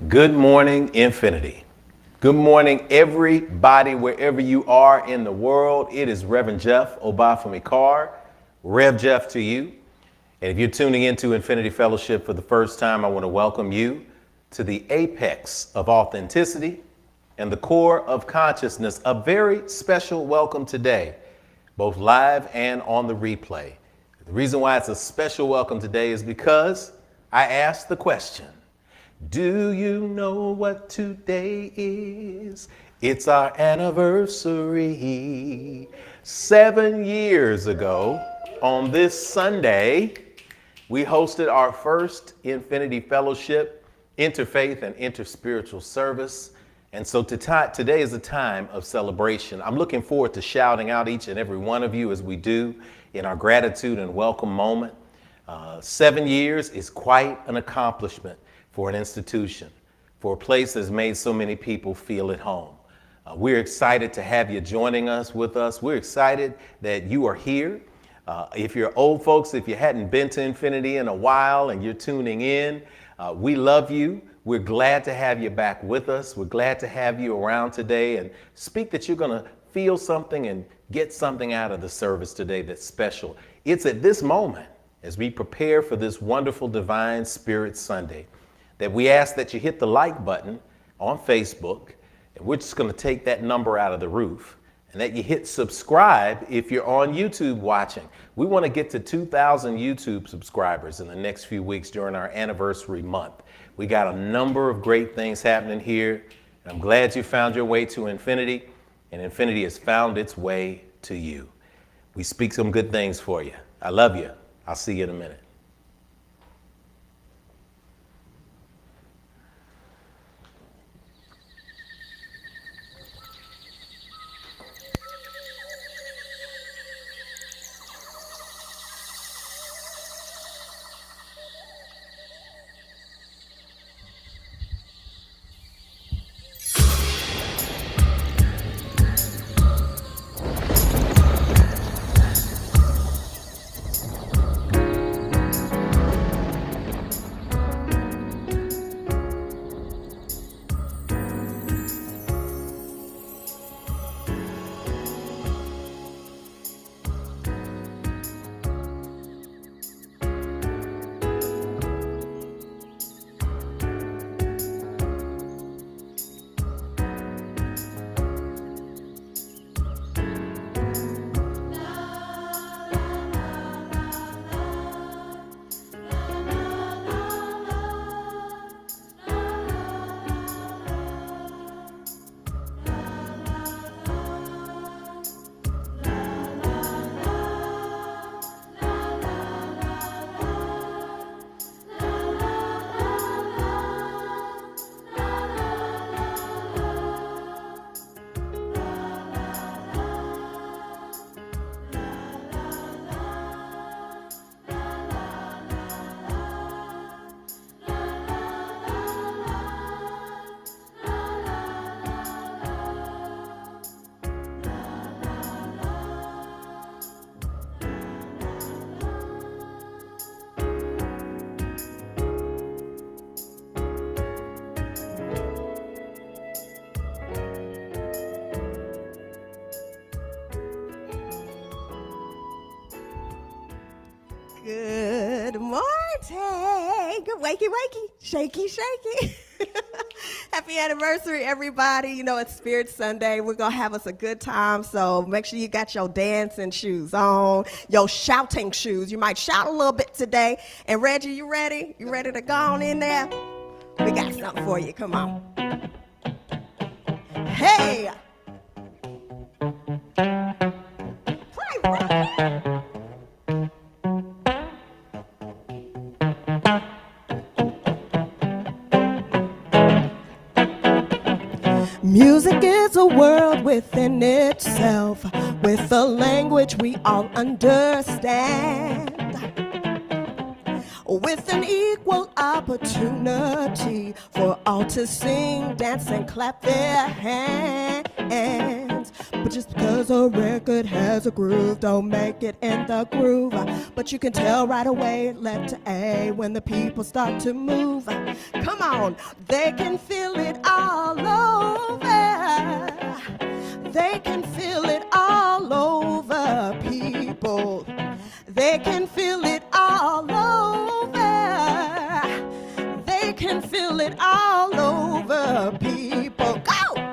Good morning, Infinity. Good morning, everybody, wherever you are in the world. It is Reverend Jeff Obafemi-Carr, Rev Jeff to you. And if you're tuning into Infinity Fellowship for the first time, I want to welcome you to the apex of authenticity and the core of consciousness. A very special welcome today, both live and on the replay. The reason why it's a special welcome today is because I asked the question, do you know what today is? It's our anniversary. 7 years ago, on this Sunday, we hosted our first Infinity Fellowship, Interfaith and Interspiritual service. And so today is a time of celebration. I'm looking forward to shouting out each and every one of you as we do in our gratitude and welcome moment. 7 years is quite an accomplishment for an institution, for a place that's made so many people feel at home. We're excited to have you joining us with us. We're excited that you are here. If you're old folks, if you hadn't been to Infinity in a while and you're tuning in, we love you. We're glad to have you back with us. We're glad to have you around today and speak that you're going to feel something and get something out of the service today that's special. It's at this moment, as we prepare for this wonderful Divine Spirit Sunday, that we ask that you hit the like button on Facebook, and we're just going to take that number out of the roof, and that you hit subscribe if you're on YouTube watching. We want to get to 2,000 YouTube subscribers in the next few weeks during our anniversary month. We got a number of great things happening here, and I'm glad you found your way to Infinity, and Infinity has found its way to you. We speak some good things for you. I love you. I'll see you in a minute. Good morning. Good wakey, shaky. Happy anniversary, everybody. You know, it's Spirit Sunday. We're going to have us a good time, so make sure you got your dancing shoes on, your shouting shoes. You might shout a little bit today. And Reggie, you ready? You ready to go on in there? We got something for you. Come on. Hey! Play right. Music is a world within itself, with a language we all understand, with an equal opportunity for all to sing, dance, and clap their hands. ends. But just because a record has a groove, don't make it in the groove. But you can tell right away, left to A, when the people start to move. Come on, they can feel it all over. They can feel it all over, people. They can feel it all over. They can feel it all over, people. Go!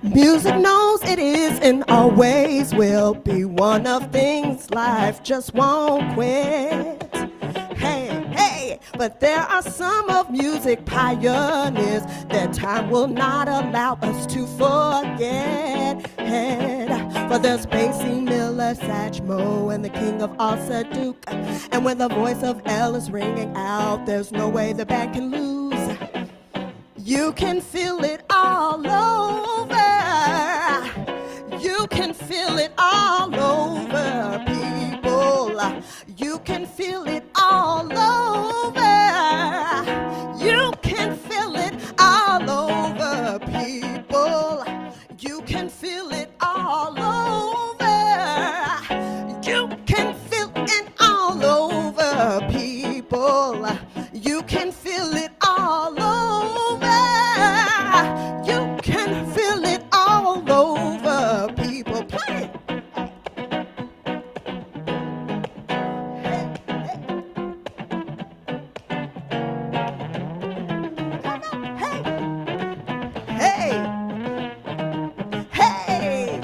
Music knows it is and always will be one of things life just won't quit. Hey, hey, but there are some of music pioneers that time will not allow us to forget. For there's Basie Miller, Satchmo, and the king of all Duke. And when the voice of L is ringing out, there's no way the band can lose. You can feel it all over. You can feel it all over, people. You can feel it all over. You can feel it all over, people. You can feel it all over. You can feel it all over, people. You can feel it all over. You can feel it all over, people. Play it. Hey, hey. Come on. Hey. Hey. Hey.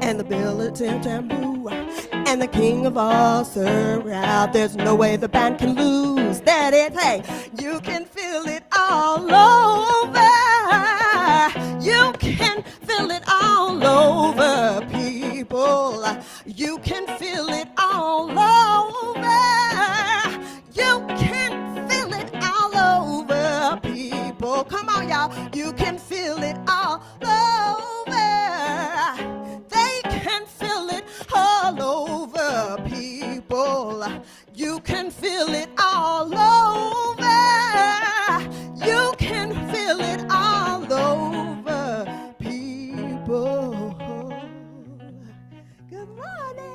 And the militant taboo and the king of all Sacral. There's no way the band can lose. That is, hey, you can feel it all over. You can feel it all over, people. You can feel it all over. You can feel it all over, people. Come on, y'all. You can feel it all over. They can feel it all over, people. You can feel it all over. You can feel it all over, people. Good morning.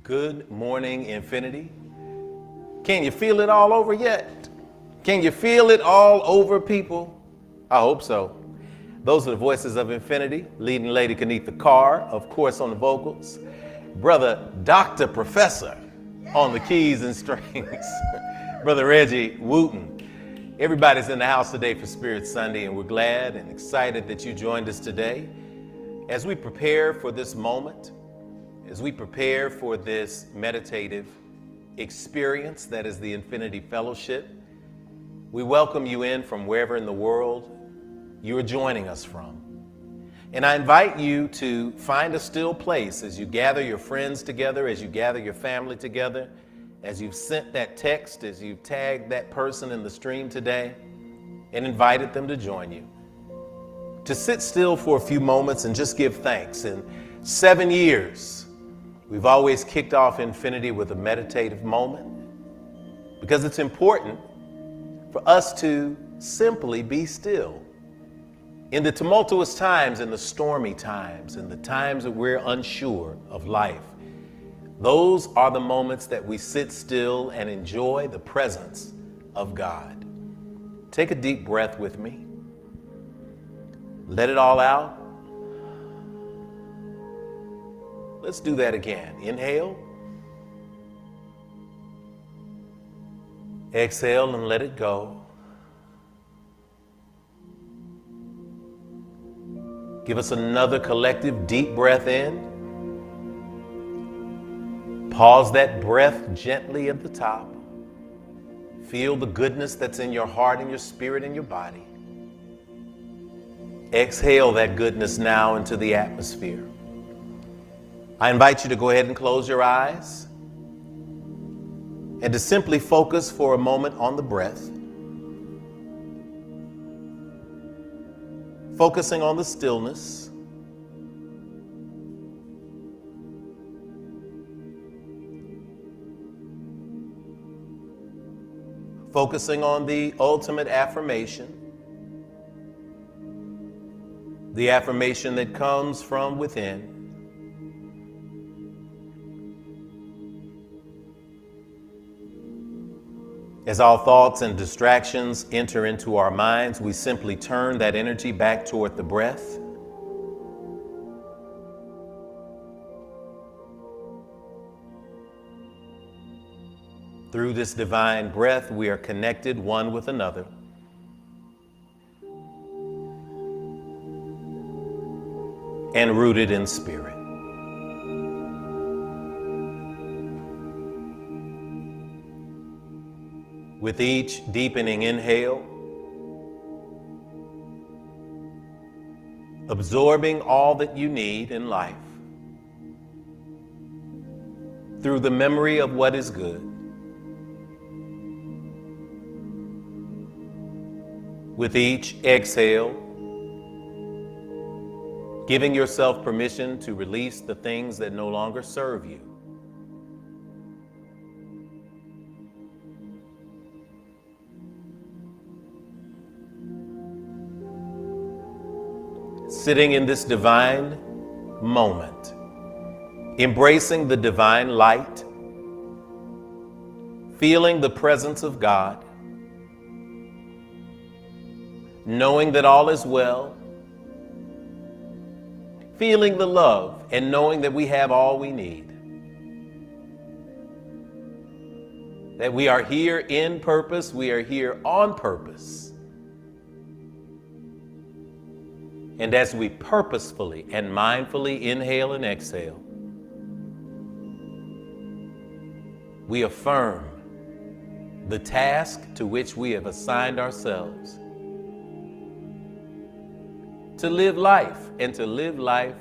Good morning, Infinity. Can you feel it all over yet? Can you feel it all over, people? I hope so. Those are the voices of Infinity, leading Lady Kenetha Carr, of course, on the vocals. Brother Dr. Professor on the keys and strings. Brother Reggie Wooten. Everybody's in the house today for Spirit Sunday, and we're glad and excited that you joined us today. As we prepare for this moment, as we prepare for this meditative experience that is the Infinity Fellowship, we welcome you in from wherever in the world you are joining us from. And I invite you to find a still place as you gather your friends together, as you gather your family together, as you've sent that text, as you've tagged that person in the stream today and invited them to join you. To sit still for a few moments and just give thanks. In 7 years, we've always kicked off Infinity with a meditative moment because it's important for us to simply be still. In the tumultuous times, in the stormy times, in the times that we're unsure of life, those are the moments that we sit still and enjoy the presence of God. Take a deep breath with me. Let it all out. Let's do that again. Inhale. Exhale and let it go. Give us another collective deep breath in. Pause that breath gently at the top. Feel the goodness that's in your heart and your spirit and your body. Exhale that goodness now into the atmosphere. I invite you to go ahead and close your eyes and to simply focus for a moment on the breath. Focusing on the stillness. Focusing on the ultimate affirmation. The affirmation that comes from within. As all thoughts and distractions enter into our minds, we simply turn that energy back toward the breath. Through this divine breath, we are connected one with another. And rooted in spirit. With each deepening inhale, absorbing all that you need in life through the memory of what is good. With each exhale, giving yourself permission to release the things that no longer serve you. Sitting in this divine moment, embracing the divine light, feeling the presence of God, knowing that all is well, feeling the love and knowing that we have all we need, that we are here in purpose, we are here on purpose. And as we purposefully and mindfully inhale and exhale, we affirm the task to which we have assigned ourselves to live life and to live life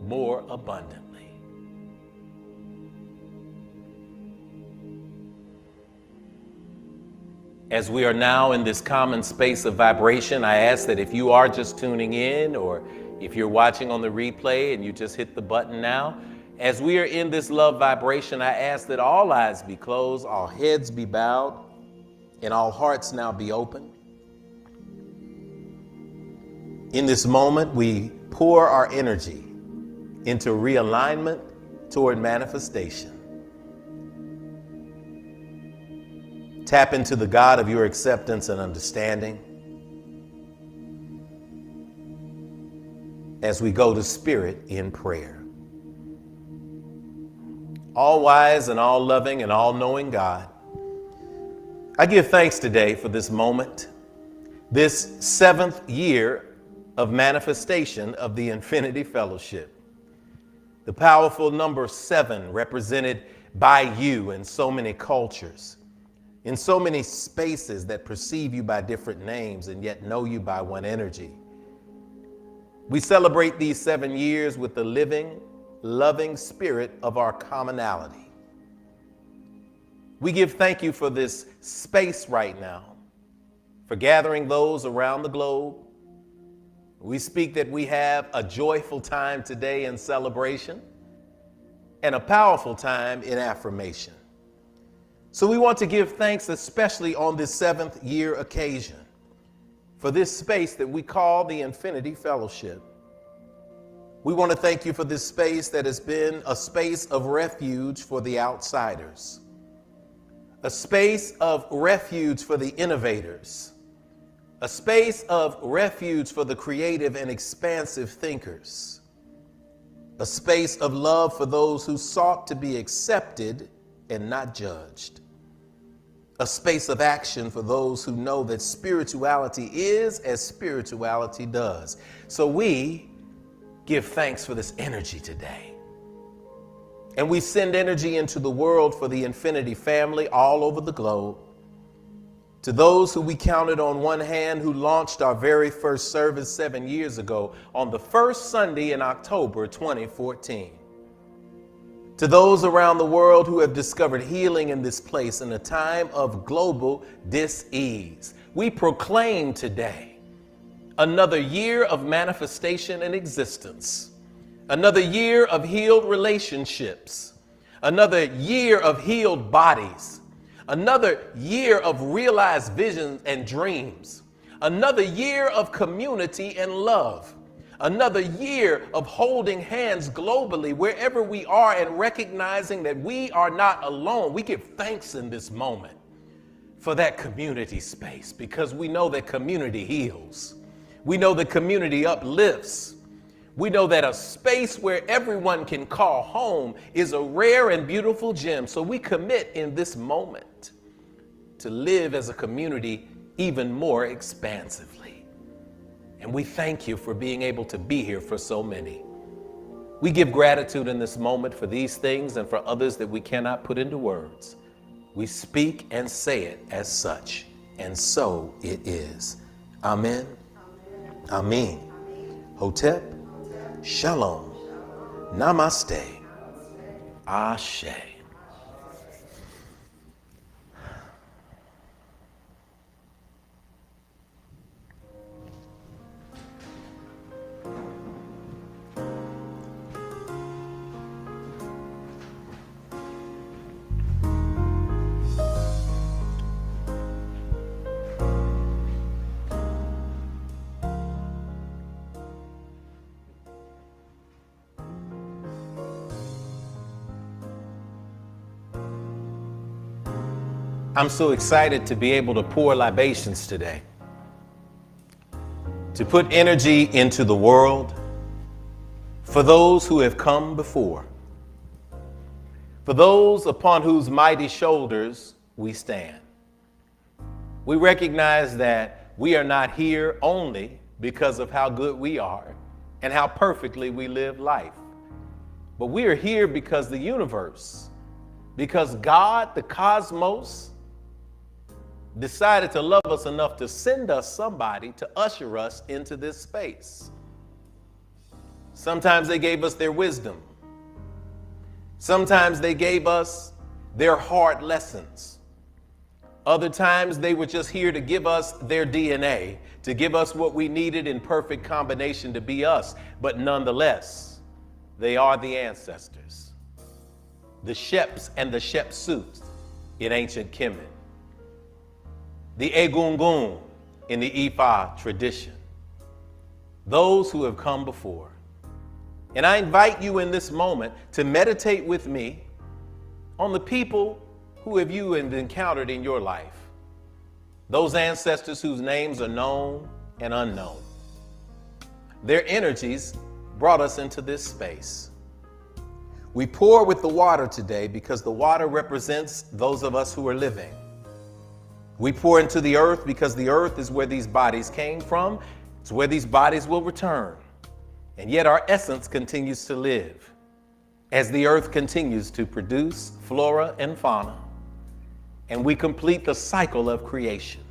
more abundantly. As we are now in this common space of vibration, I ask that if you are just tuning in or if you're watching on the replay and you just hit the button now, as we are in this love vibration, I ask that all eyes be closed, all heads be bowed, and all hearts now be open. In this moment, we pour our energy into realignment toward manifestation. Tap into the God of your acceptance and understanding as we go to spirit in prayer. All wise and all loving and all knowing God, I give thanks today for this moment, this 7th year of manifestation of the Infinity Fellowship. The powerful number 7 represented by you in so many cultures, in so many spaces that perceive you by different names and yet know you by one energy. We celebrate these 7 years with the living, loving spirit of our commonality. We give thank you for this space right now, for gathering those around the globe. We speak that we have a joyful time today in celebration and a powerful time in affirmation. So we want to give thanks, especially on this 7th year occasion, for this space that we call the Infinity Fellowship. We want to thank you for this space that has been a space of refuge for the outsiders, a space of refuge for the innovators, a space of refuge for the creative and expansive thinkers, a space of love for those who sought to be accepted and not judged, a space of action for those who know that spirituality is as spirituality does. So we give thanks for this energy today. And we send energy into the world for the Infinity family all over the globe. To those who we counted on one hand who launched our very first service 7 years ago on the first Sunday in October 2014. To those around the world who have discovered healing in this place in a time of global dis-ease, we proclaim today another year of manifestation and existence, another year of healed relationships, another year of healed bodies, another year of realized visions and dreams, another year of community and love, another year of holding hands globally wherever we are and recognizing that we are not alone. We give thanks in this moment for that community space because we know that community heals. We know that community uplifts. We know that a space where everyone can call home is a rare and beautiful gem. So we commit in this moment to live as a community even more expansively. And we thank you for being able to be here for so many. We give gratitude in this moment for these things and for others that we cannot put into words. We speak and say it as such, and so it is. Amen. Amen. Hotep. Shalom. Namaste. Ashe. I'm so excited to be able to pour libations today, to put energy into the world for those who have come before, for those upon whose mighty shoulders we stand. We recognize that we are not here only because of how good we are and how perfectly we live life, but we are here because the universe, because God, the cosmos, decided to love us enough to send us somebody to usher us into this space. Sometimes they gave us their wisdom. Sometimes they gave us their hard lessons. Other times they were just here to give us their DNA, to give us what we needed in perfect combination to be us. But nonetheless, they are the ancestors, the Sheps and the Shepsuts in ancient Kemet, the Egungun in the Ifa tradition, those who have come before. And I invite you in this moment to meditate with me on the people who have you encountered in your life, those ancestors whose names are known and unknown. Their energies brought us into this space. We pour with the water today because the water represents those of us who are living. We pour into the earth because the earth is where these bodies came from. It's where these bodies will return. And yet our essence continues to live as the earth continues to produce flora and fauna. And we complete the cycle of creation.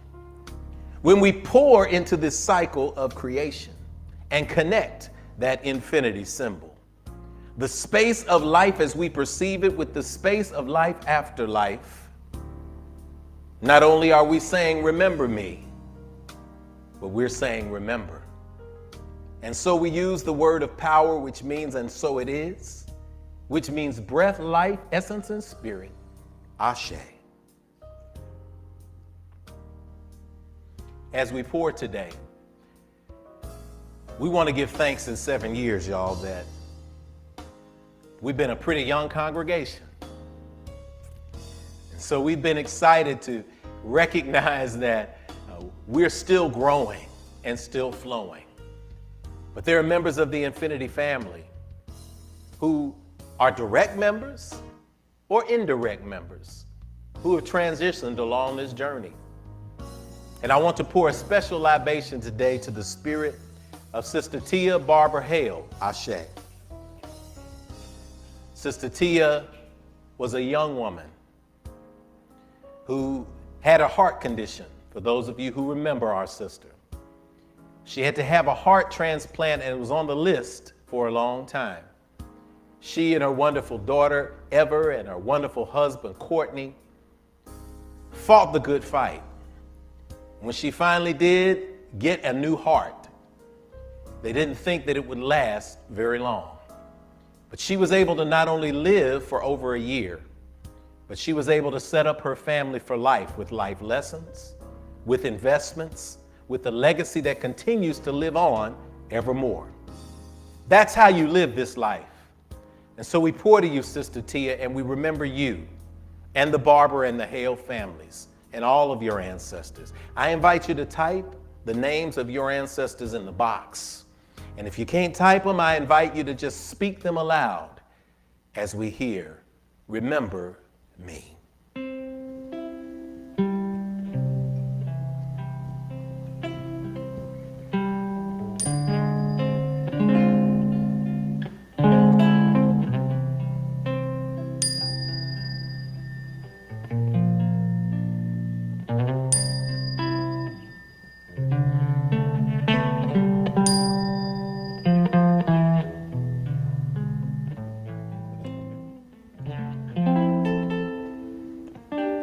When we pour into this cycle of creation and connect that infinity symbol, the space of life as we perceive it with the space of life after life, not only are we saying, remember me, but we're saying, remember. And so we use the word of power, which means, and so it is, which means breath, life, essence, and spirit. Ashe. As we pour today, we want to give thanks in 7 years, y'all, that we've been a pretty young congregation. So we've been excited to recognize that we're still growing and still flowing. But there are members of the Infinity family who are direct members or indirect members who have transitioned along this journey. And I want to pour a special libation today to the spirit of Sister Tia Barbara Hale, Ashe. Sister Tia was a young woman who had a heart condition, for those of you who remember our sister. She had to have a heart transplant, and it was on the list for a long time. She and her wonderful daughter, Ever, and her wonderful husband, Courtney, fought the good fight. When she finally did get a new heart, they didn't think that it would last very long. But she was able to not only live for over a year, but she was able to set up her family for life with life lessons, with investments, with a legacy that continues to live on evermore. That's how you live this life. And so we pour to you, Sister Tia, and we remember you and the Barbara and the Hale families and all of your ancestors. I invite you to type the names of your ancestors in the box. And if you can't type them, I invite you to just speak them aloud as we hear, "Remember me."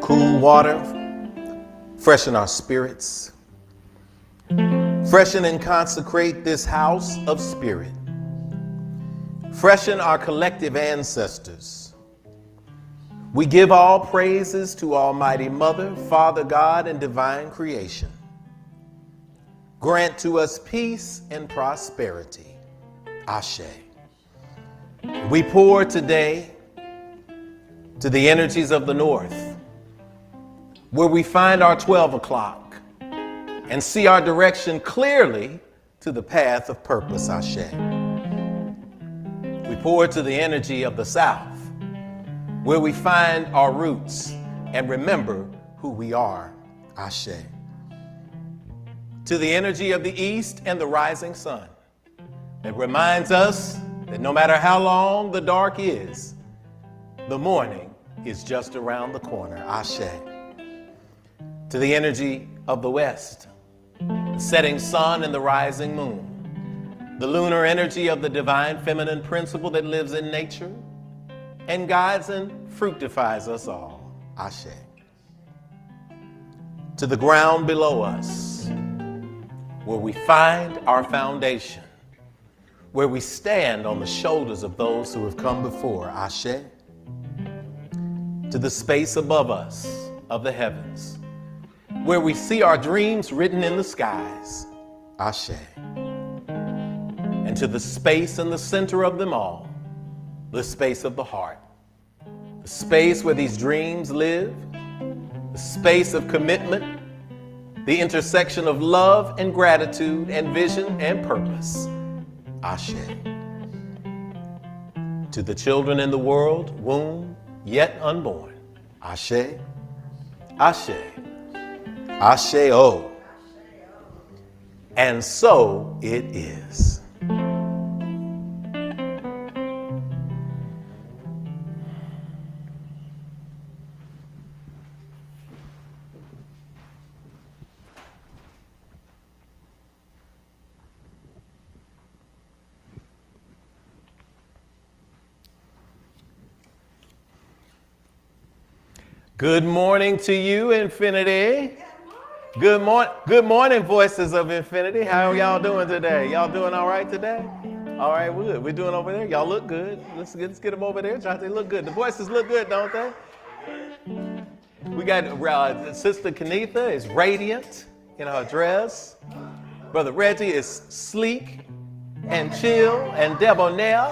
Cool water, freshen our spirits. Freshen and consecrate this house of spirit. Freshen our collective ancestors. We give all praises to Almighty Mother, Father God, and divine creation. Grant to us peace and prosperity. Ashe. We pour today to the energies of the north, where we find our 12 o'clock and see our direction clearly to the path of purpose, Ashe. We pour to the energy of the south, where we find our roots and remember who we are, Ashe. To the energy of the east and the rising sun, that reminds us that no matter how long the dark is, the morning is just around the corner, Ashe. To the energy of the west, the setting sun and the rising moon, the lunar energy of the divine feminine principle that lives in nature and guides and fructifies us all, Ashe. To the ground below us, where we find our foundation, where we stand on the shoulders of those who have come before, Ashe. To the space above us of the heavens, where we see our dreams written in the skies, Ashe. And to the space in the center of them all, the space of the heart, the space where these dreams live, the space of commitment, the intersection of love and gratitude and vision and purpose, Ashe. To the children in the world, womb yet unborn, Ashe, Ashe. Ashe-o. And so it is. Good morning to you, Infinity. Good morning, voices of Infinity. How are y'all doing today? Y'all doing all right today? All right, good. We're doing over there. Y'all look good. Let's get them over there. They look good. The voices look good, don't they? We got Sister Kenitha is radiant in her dress. Brother Reggie is sleek and chill and debonair.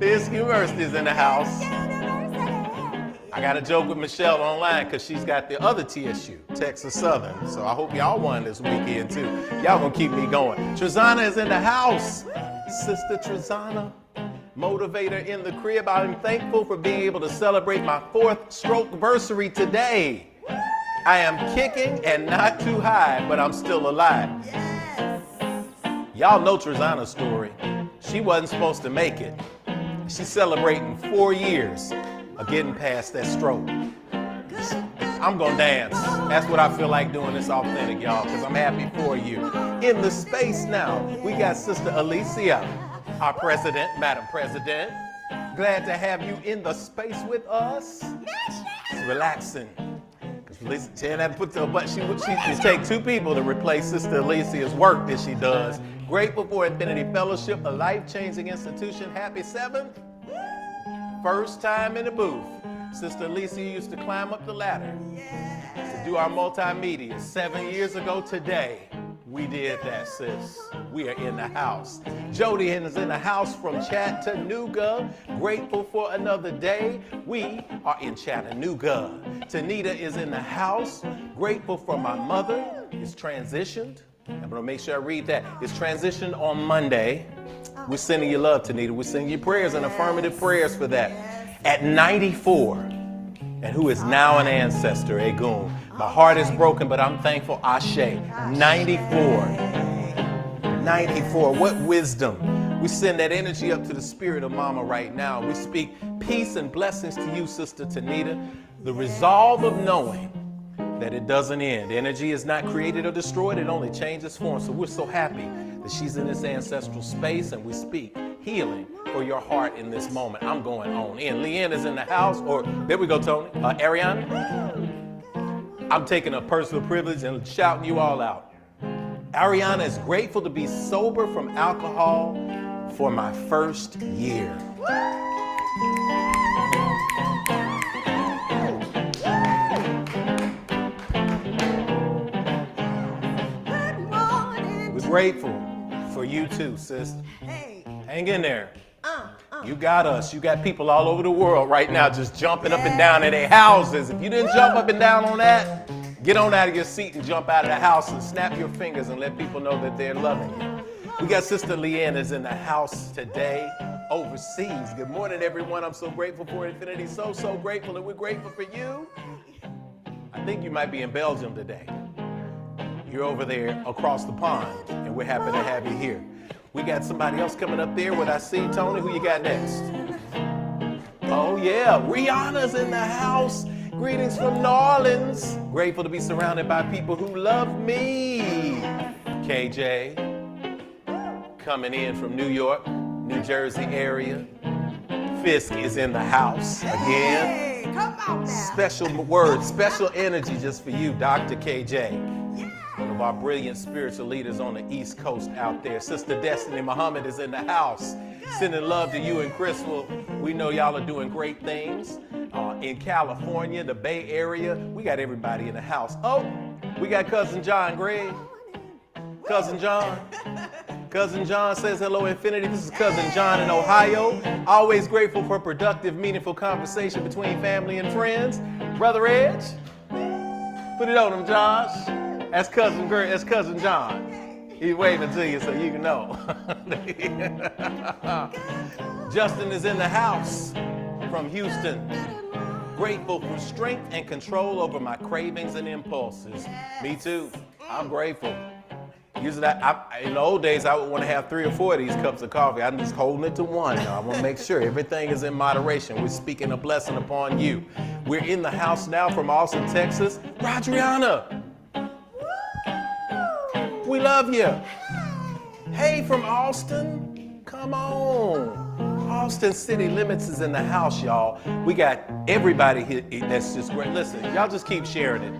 Fisk University is in the house. I got a joke with Michelle online because she's got the other TSU, Texas Southern. So I hope y'all won this weekend too. Y'all gonna keep me going. Trezana is in the house. Sister Trezana, motivator in the crib. I'm thankful for being able to celebrate my 4th stroke anniversary today. I am kicking and not too high, but I'm still alive. Yes. Y'all know Trezana's story. She wasn't supposed to make it. She's celebrating 4 years of getting past that stroke. I'm gonna dance. That's what I feel like doing this authentic, y'all, because I'm happy for you. In the space now, we got Sister Alicia, our president, Madam President. Glad to have you in the space with us. It's relaxing. Because Jen had to put the but she take 2 people to replace Sister Alicia's work that she does. Grateful for Infinity Fellowship, a life-changing institution. Happy 7th. First time in the booth. Sister Alicia used to climb up the ladder to do our multimedia. 7 years ago today, we did that, sis. We are in the house. Jody is in the house from Chattanooga. Grateful for another day. We are in Chattanooga. Tanita is in the house. Grateful for my mother. Is transitioned. I'm going to make sure I read that. It's transitioned on Monday. We're sending you love, Tanita. We're sending you prayers and affirmative prayers for that. At 94, and who is now an ancestor, Egun. My heart is broken, but I'm thankful. Ashe. 94. 94. What wisdom. We send that energy up to the spirit of Mama right now. We speak peace and blessings to you, Sister Tanita. The resolve of knowing that it doesn't end. Energy is not created or destroyed. It only changes form. So we're so happy that she's in this ancestral space, and we speak healing for your heart in this moment. I'm going on in. Leanne is in the house, or there we go, Tony. Ariana. I'm taking a personal privilege and shouting you all out. Ariana is grateful to be sober from alcohol for my 1st year. We're grateful for you too, sis. Hang in there. You got us. You got people all over the world right now just jumping up and down in their houses. If you didn't jump up and down on that, get on out of your seat and jump out of the house and snap your fingers and let people know that they're loving you. We got Sister Leanne is in the house today, overseas. Good morning, everyone. I'm so grateful for Infinity. So grateful, and we're grateful for you. I think you might be in Belgium today. You're over there across the pond, and we're happy to have you here. We got somebody else coming up there. What I see, Tony, who you got next? Oh, yeah, Rihanna's in the house. Greetings from New Orleans. Grateful to be surrounded by people who love me. KJ, coming in from New York, New Jersey area. Fisk is in the house again. Hey, come on now. Special words, special energy just for you, Dr. KJ. One of our brilliant spiritual leaders on the East Coast out there. Sister Destiny Muhammad is in the house. Sending love to you and Crystal. We know y'all are doing great things. In California, the Bay Area, we got everybody in the house. Oh, we got Cousin John Gray. Cousin John. Cousin John says hello, Infinity. This is Cousin John in Ohio. Always grateful for productive, meaningful conversation between family and friends. Brother Edge, put it on him, Josh. That's Cousin Gray. That's Cousin John. He's waving to you so you can know. Justin is in the house from Houston. Grateful for strength and control over my cravings and impulses. Me too. I'm grateful. Usually, in the old days, I would want to have 3 or 4 of these cups of coffee. I'm just holding it to one now. I want to make sure everything is in moderation. We're speaking a blessing upon you. We're in the house now from Austin, Texas. Rodriana, we love you. Hey, from Austin, come on. Austin City Limits is in the house, y'all. We got everybody here that's just great. Listen, y'all just keep sharing it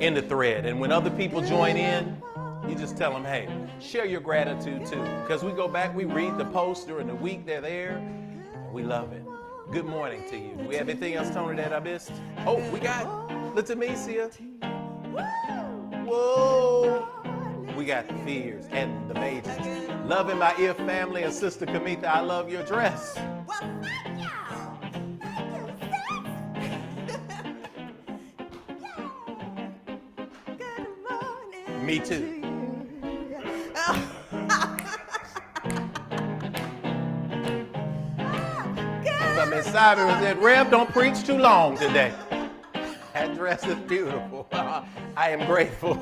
in the thread. And when other people join in, you just tell them, hey, share your gratitude too. Because we go back, we read the posts during the week, they're there, and we love it. Good morning to you. Do we have anything else, Tony, that I missed? Oh, we got Leticia. Whoa. we got the Fears and the Majors. Loving my ear family and Sister Kamitha, I love your dress. Well, thank y'all. Thank you. Good morning. Me too. Miss Cyrus said, Rev, don't preach too long today. That dress is beautiful. I am grateful.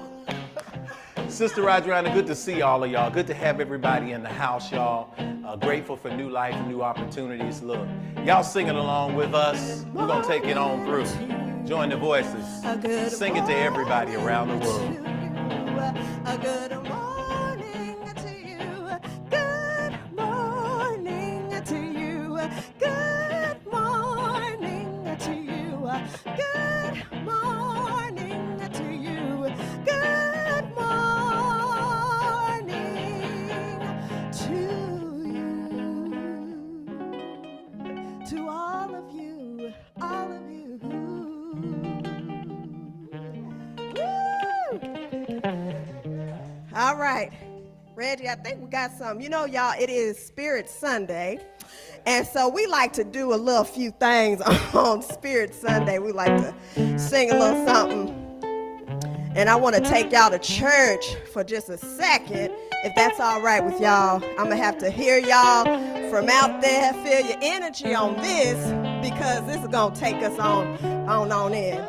Sister Rodriana, good to see all of y'all. Good to have everybody in the house, y'all. Grateful for new life and new opportunities. Look, y'all singing along with us. We're going to take it on through. Join the voices. Sing it to everybody around the world. A good morning to you. Good morning to you. Good morning to you. Good morning to you. Good morning to you. To all of you, all of you. Woo! All right. Reggie, I think we got some. You know, y'all, it is Spirit Sunday. And so we like to do a little few things on Spirit Sunday. We like to sing a little something. And I want to take y'all to church for just a second, if that's all right with y'all. I'm going to have to hear y'all from out there, feel your energy on this, because this is going to take us on in.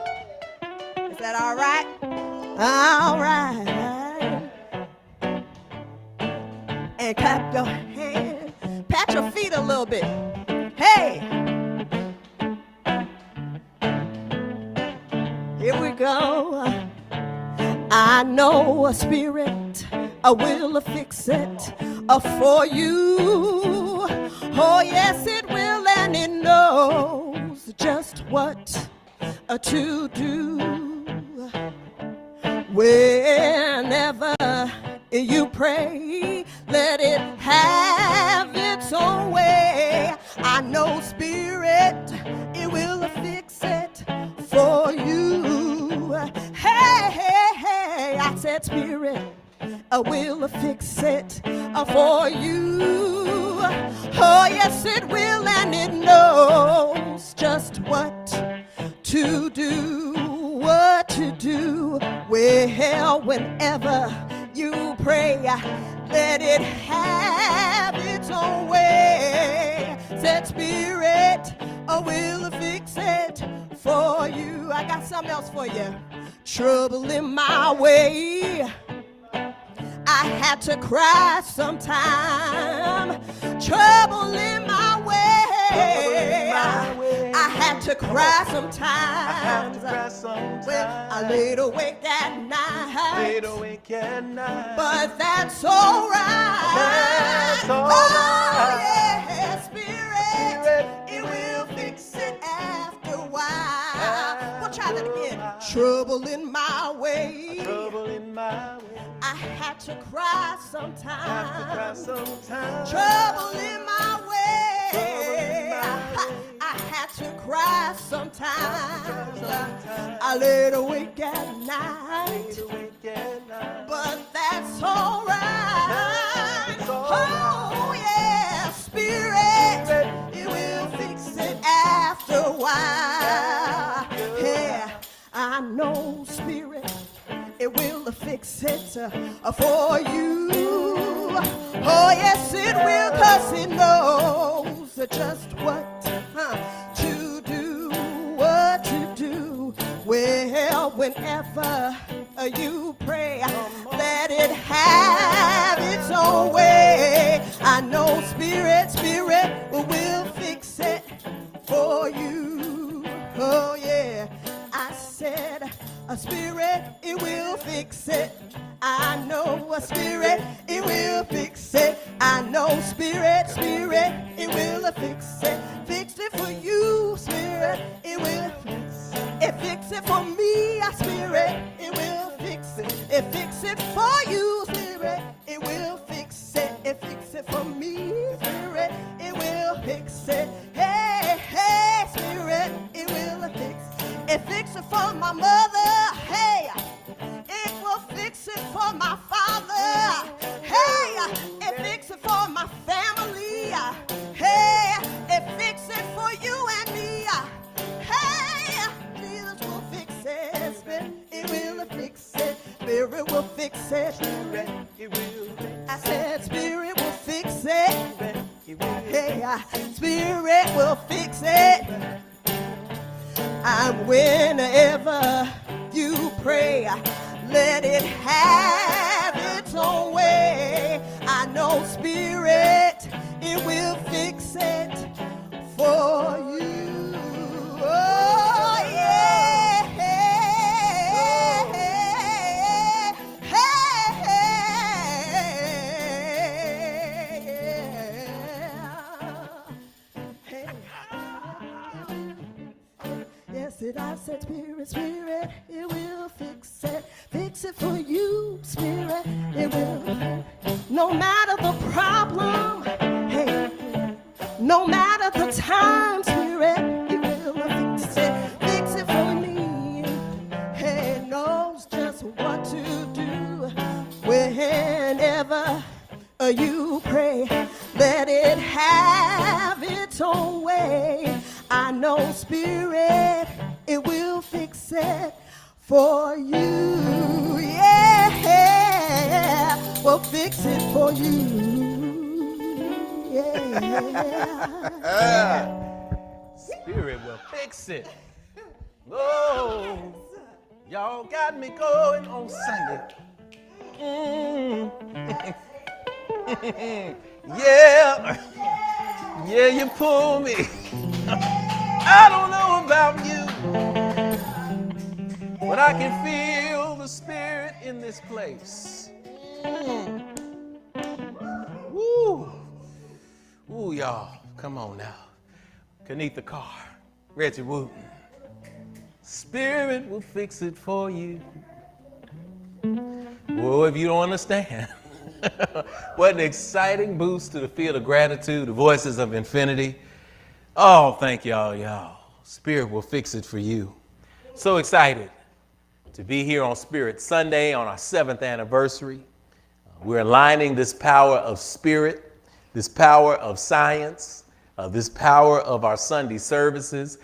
Is that all right? All right. And clap your hands. Pat your feet a little bit. Hey! Here we go. I know a spirit will fix it for you. Oh, yes, it will, and it knows just what to do. Whenever you pray, let it have its own way. I know spirit, it will fix it for you. Hey, hey, hey, I said spirit, will fix it for you. Oh, yes, it will, and it knows just what to do. What to do. Well, whenever you pray, let it have its own way. Said spirit, will fix it for you. I got something else for you. Trouble in my way, I had to cry sometime. Trouble in my way, I had to cry sometimes. Well, I laid awake at night, but that's all right. Oh, yeah, spirit, it will fix it after a while. We'll try that again. Trouble in my way, I had to cry sometimes. Trouble in my way, I had to cry sometimes. I laid awake at night, but that's all right. Oh, yeah, spirit, it will fix it after a while. Yeah, I know spirit, it will fix it for you. Oh, yes, it will, 'cause it knows just what to do, what to do. Well, whenever you pray, let it have its own way. I know spirit will fix it for you. Oh, yeah, I said a spirit, it will fix it. I know a spirit, it will fix it. I know spirit, it will fix it. Fix it for you, spirit, it will fix it. It fix it for me, a spirit, it will fix it. It fix it for you, spirit, it will fix it. It fix it for me, spirit, it will fix it. Hey, hey, spirit, it will fix it. It fix it for my mother, hey, it will fix it for my father. will fix it. And whenever you pray, let it have its own way. I know, Spirit, it will fix it for you. Oh, yeah. Yes, it I said, Spirit, Spirit, it will fix it for you, Spirit, it will. No matter the problem, hey, no matter the time, Spirit, it will fix it for me. Hey, knows just what to do whenever you pray. Let it have its own way. I know, Spirit, it will fix it for you. Yeah, we'll fix it for you. Yeah. Spirit will fix it. Oh, y'all got me going on Sunday. Yeah. Yeah, you pull me. I don't know about you, but I can feel the Spirit in this place. Woo. Ooh, y'all, come on now. Beneath the car, Reggie Wooten. Spirit will fix it for you. Well, if you don't understand, what an exciting boost to the field of gratitude, the voices of infinity. Oh, thank y'all. Spirit will fix it for you. So excited to be here on Spirit Sunday on our 7th anniversary. We're aligning this power of spirit, this power of science, this power of our Sunday services.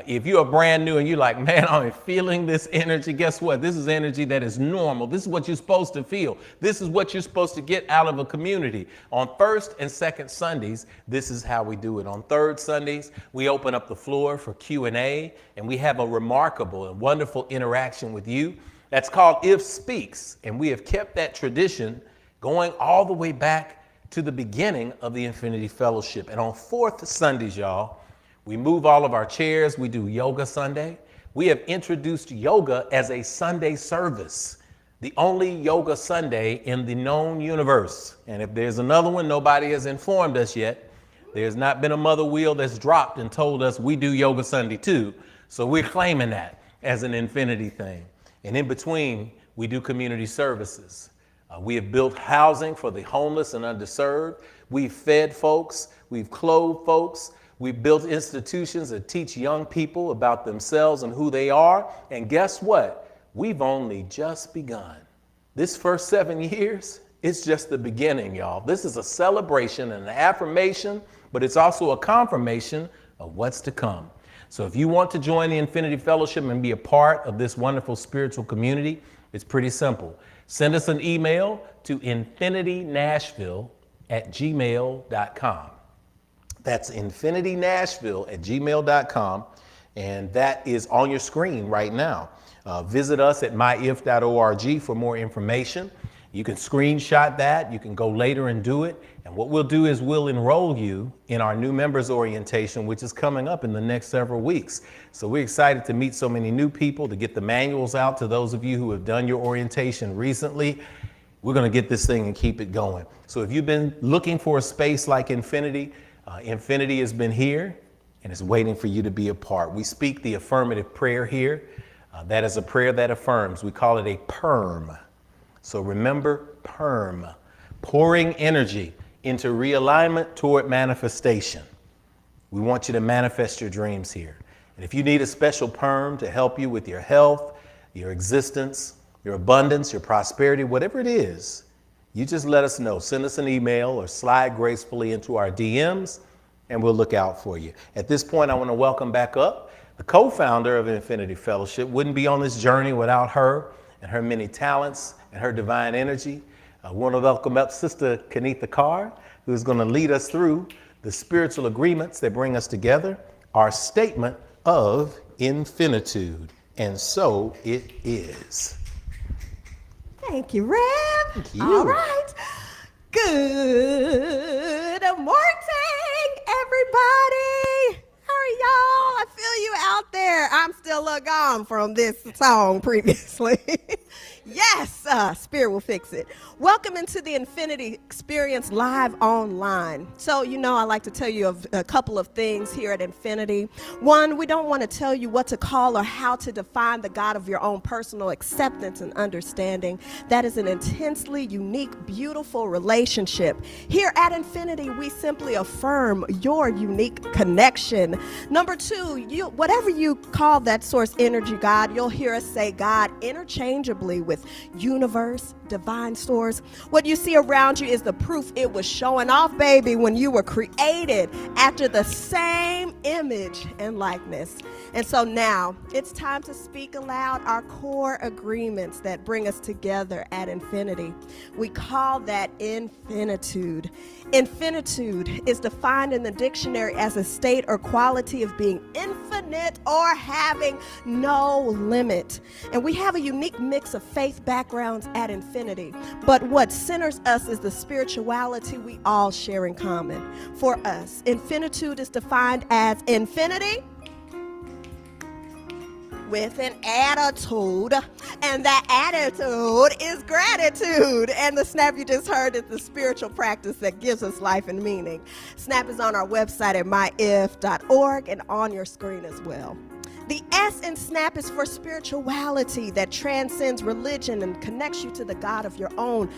If you are brand new and you're like, man, I'm feeling this energy, guess what? This is energy that is normal. This is what you're supposed to feel. This is what you're supposed to get out of a community. On first and second Sundays, this is how we do it. On third Sundays, we open up the floor for Q&A, and we have a remarkable and wonderful interaction with you. That's called If Speaks, and we have kept that tradition going all the way back to the beginning of the Infinity Fellowship. And on fourth Sundays, y'all, we move all of our chairs. We do Yoga Sunday. We have introduced yoga as a Sunday service, the only Yoga Sunday in the known universe. And if there's another one, nobody has informed us yet. There's not been a mother wheel that's dropped and told us we do Yoga Sunday too. So we're claiming that as an infinity thing. And in between, we do community services. We have built housing for the homeless and underserved. We've fed folks. We've clothed folks. We've built institutions that teach young people about themselves and who they are. And guess what? We've only just begun. This first 7 years, it's just the beginning, y'all. This is a celebration and an affirmation, but it's also a confirmation of what's to come. So if you want to join the Infinity Fellowship and be a part of this wonderful spiritual community, it's pretty simple. Send us an email to infinitynashville@gmail.com. That's infinitynashville@gmail.com, and that is on your screen right now. Visit us at myif.org for more information. You can screenshot that. You can go later and do it. And what we'll do is we'll enroll you in our new members orientation, which is coming up in the next several weeks. So we're excited to meet so many new people, to get the manuals out to those of you who have done your orientation recently. We're going to get this thing and keep it going. So if you've been looking for a space like Infinity, Infinity has been here and is waiting for you to be a part. We speak the affirmative prayer here. That is a prayer that affirms. We call it a PERM. So remember PERM, pouring energy into realignment toward manifestation. We want you to manifest your dreams here. And if you need a special PERM to help you with your health, your existence, your abundance, your prosperity, whatever it is, you just let us know. Send us an email or slide gracefully into our DMs, and we'll look out for you. At this point, I want to welcome back up the co-founder of Infinity Fellowship. Wouldn't be on this journey without her and her many talents and her divine energy. I want to welcome up Sister Kenitha Carr, who's going to lead us through The spiritual agreements that bring us together are a statement of infinitude. And so it is. Thank you, Rev. Thank you. All right. Good morning, everybody. How are y'all? I feel you out there. I'm still a little gone from this song previously. Yes, Spirit will fix it. Welcome into the Infinity Experience live online. So, you know, I like to tell you of a couple of things here at Infinity. One, we don't want to tell you what to call or how to define the God of your own personal acceptance and understanding. That is an intensely unique, beautiful relationship. Here at Infinity, we simply affirm your unique connection. Number two, whatever you call that source energy, God, you'll hear us say God interchangeably with universe, divine source. What you see around you is the proof it was showing off, baby, when you were created after the same image and likeness. And so now it's time to speak aloud our core agreements that bring us together at Infinity. We call that infinitude. Infinitude is defined in the dictionary as a state or quality of being infinite or having no limit. And we have a unique mix of faith backgrounds at Infinity. But what centers us is the spirituality we all share in common. For us, infinitude is defined as infinity with an attitude, and that attitude is gratitude. And the SNAP you just heard is the spiritual practice that gives us life and meaning. SNAP is on our website at myif.org and on your screen as well. The S in SNAP is for spirituality that transcends religion and connects you to the God of your own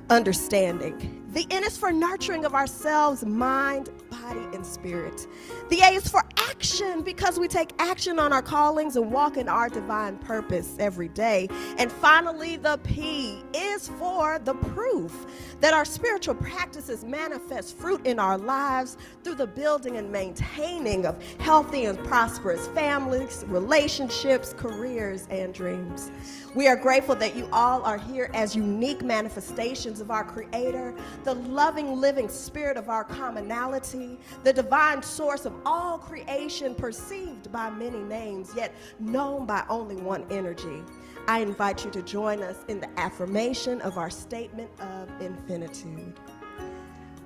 understanding. The N is for nurturing of ourselves, mind, body, and spirit. The A is for action because we take action on our callings and walk in our divine purpose every day. And finally, the P is for the proof that our spiritual practices manifest fruit in our lives through the building and maintaining of healthy and prosperous families, relationships, careers, and dreams. We are grateful that you all are here as unique manifestations of our Creator, the loving, living spirit of our commonality, the divine source of all creation perceived by many names, yet known by only one energy. I invite you to join us in the affirmation of our statement of infinitude.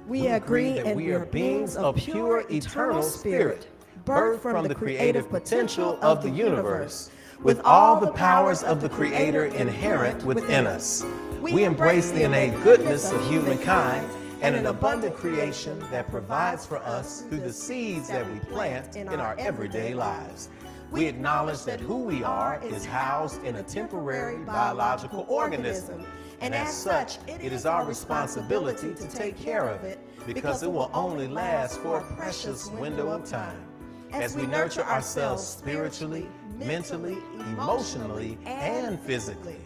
We agree that we are beings of pure, eternal spirit, birthed from the creative potential of the universe, with all the powers of the Creator inherent within us. We embrace the innate goodness of humankind and an abundant creation that provides for us through the seeds that we plant in our everyday lives. We acknowledge that who we are is housed in a temporary biological organism, and as such, it is our responsibility to take care of it because it will only last for a precious window of time. As we nurture ourselves spiritually, mentally, emotionally, and physically,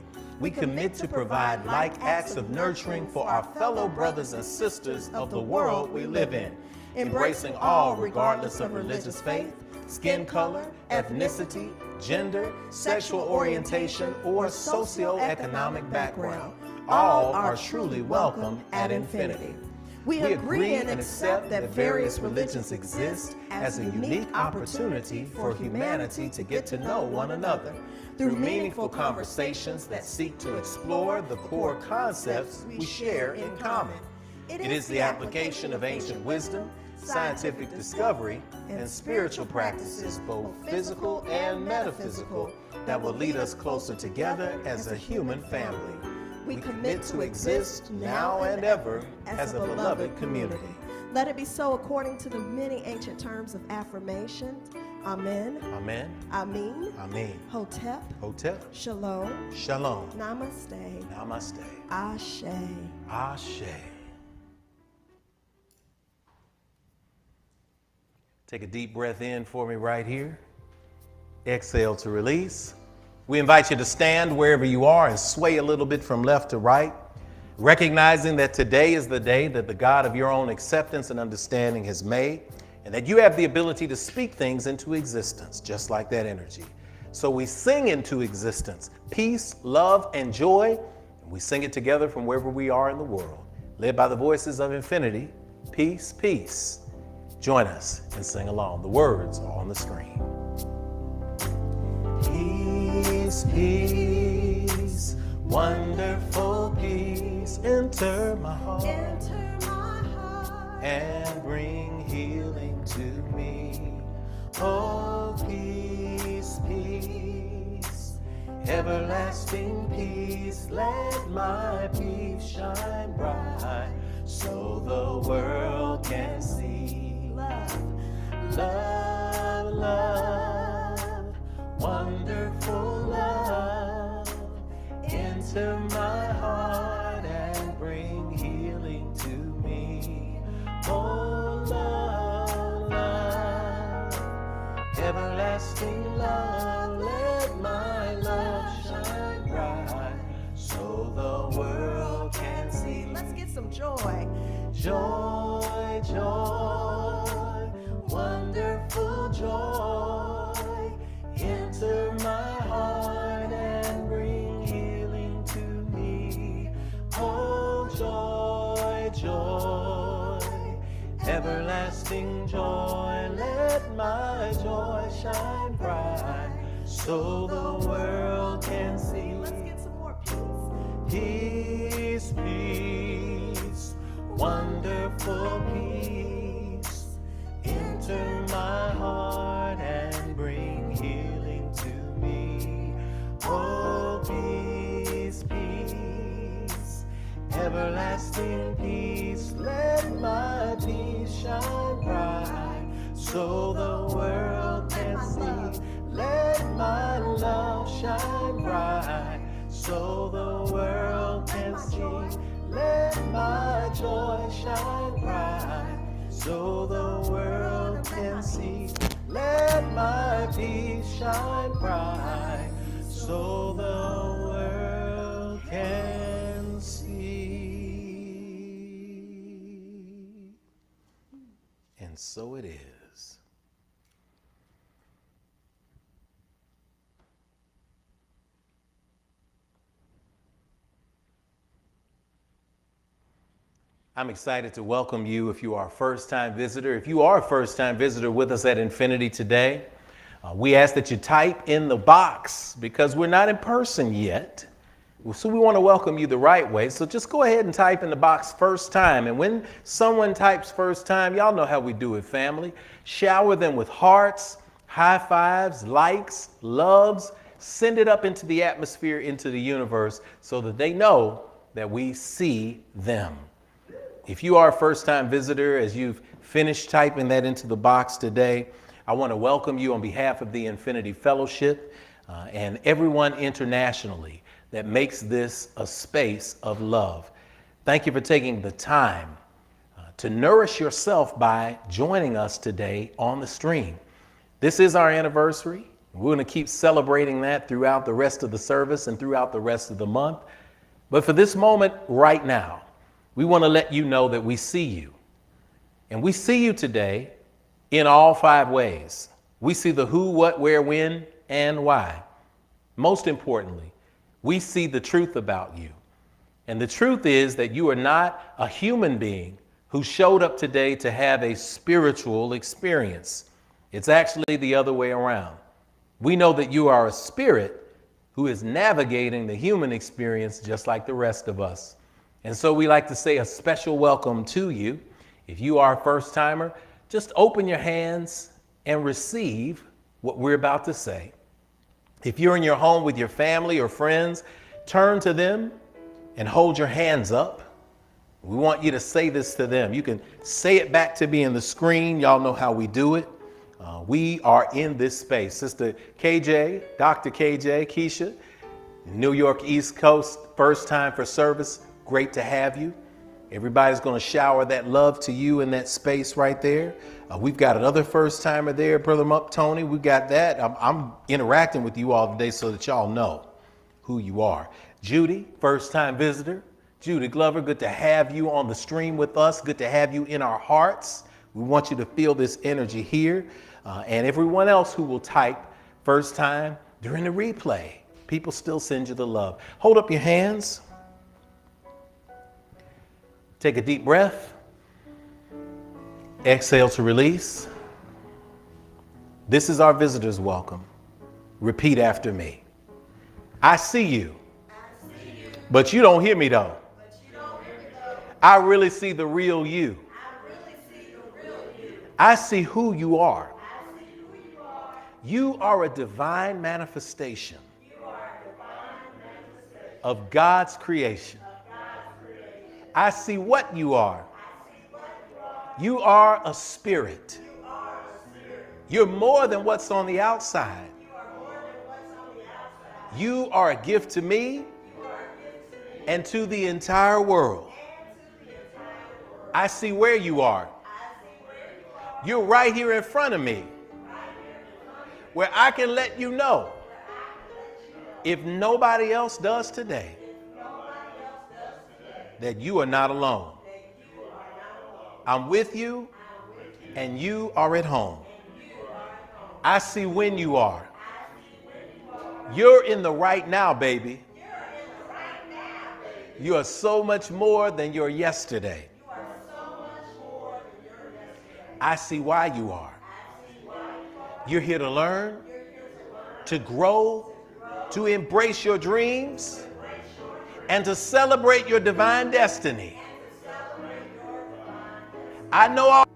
we commit to provide like acts of nurturing for our fellow brothers and sisters of the world we live in, embracing all regardless of religious faith, skin color, ethnicity, gender, sexual orientation, or socioeconomic background. All are truly welcome at Infinity. We agree and accept that various religions exist as a unique opportunity for humanity to get to know one another through meaningful conversations that seek to explore the core concepts we share in common. It is the application of ancient wisdom, scientific discovery, and spiritual practices, both physical and metaphysical, that will lead us closer together as a human family. We commit to exist now and ever as a beloved community. Let it be so according to the many ancient terms of affirmation. Amen. Amen. Amin. Amen. Hotep. Hotep. Shalom. Shalom. Namaste. Namaste. Ashe. Ashe. Take a deep breath in for me right here. Exhale to release. We invite you to stand wherever you are and sway a little bit from left to right, recognizing that today is the day that the God of your own acceptance and understanding has made, and that you have the ability to speak things into existence, just like that energy. So we sing into existence peace, love, and joy, and we sing it together from wherever we are in the world, led by the voices of infinity. Peace, peace, Join us and sing along. The words are on the screen. Peace, peace, wonderful peace, enter my heart, and bring healing to me. Oh, peace, peace, everlasting peace, let my peace shine bright, so the world can see. Love, love, love, wonderful love, enter my heart and bring healing to me. Oh, love, love, everlasting love, let my love shine bright, so the world can see. Let's get some joy. Joy, joy, wonderful joy, enter my heart and bring healing to me. Oh, joy, joy, everlasting joy, let my joy shine bright, so the world can see. Let's get some more peace. Peace, peace, wonderful peace, enter my heart and bring healing to me. Oh, peace, peace, everlasting peace, let my peace shine bright, so the world can see. Let my love shine bright, so the world can see. Let my joy shine bright, so the world can see. Let my peace shine bright, so the world can see. And so it is. I'm excited to welcome you if you are a first-time visitor. If you are a first-time visitor with us at Infinity today, we ask that you type in the box because we're not in person yet. So we want to welcome you the right way. So just go ahead and type in the box first time. And when someone types first time, y'all know how we do it, family. Shower them with hearts, high fives, likes, loves. Send it up into the atmosphere, into the universe, so that they know that we see them. If you are a first-time visitor, as you've finished typing that into the box today, I want to welcome you on behalf of the Infinity Fellowship and everyone internationally that makes this a space of love. Thank you for taking the time to nourish yourself by joining us today on the stream. This is our anniversary. We're going to keep celebrating that throughout the rest of the service and throughout the rest of the month. But for this moment right now, we want to let you know that we see you. And we see you today in all 5 ways. We see the who, what, where, when, and why. Most importantly, we see the truth about you. And the truth is that you are not a human being who showed up today to have a spiritual experience. It's actually the other way around. We know that you are a spirit who is navigating the human experience just like the rest of us. And so we like to say a special welcome to you. If you are a first timer, just open your hands and receive what we're about to say. If you're in your home with your family or friends, turn to them and hold your hands up. We want you to say this to them. You can say it back to me in the screen. Y'all know how we do it. We are in this space. Sister KJ, Dr. KJ, Keisha, New York East Coast, first time for service. Great to have you. Everybody's going to shower that love to you in that space right there. We've got another first timer there, Brother Mup Tony. We got that. I'm interacting with you all today so that y'all know who you are. Judy, first time visitor. Judy Glover, good to have you on the stream with us. Good to have you in our hearts. We want you to feel this energy here. And everyone else who will type first time during the replay, people still send you the love. Hold up your hands. Take a deep breath. Exhale to release. This is our visitor's welcome. Repeat after me. I see you, but you don't hear me though. I really see the real you. I see who you are. You are a divine manifestation of God's creation. I see what you are. You are a spirit. You're more than what's on the outside. You are a gift to me and to the entire world. I see where you are. You're right here in front of me, where I can let you know, if nobody else does today, that you are not alone. I'm with you, and you are at home. I see when you are. You're in the right now, baby. You are so much more than your yesterday. I see why you are. You're here to learn, to grow, to embrace your dreams, and to celebrate your divine destiny. I know all.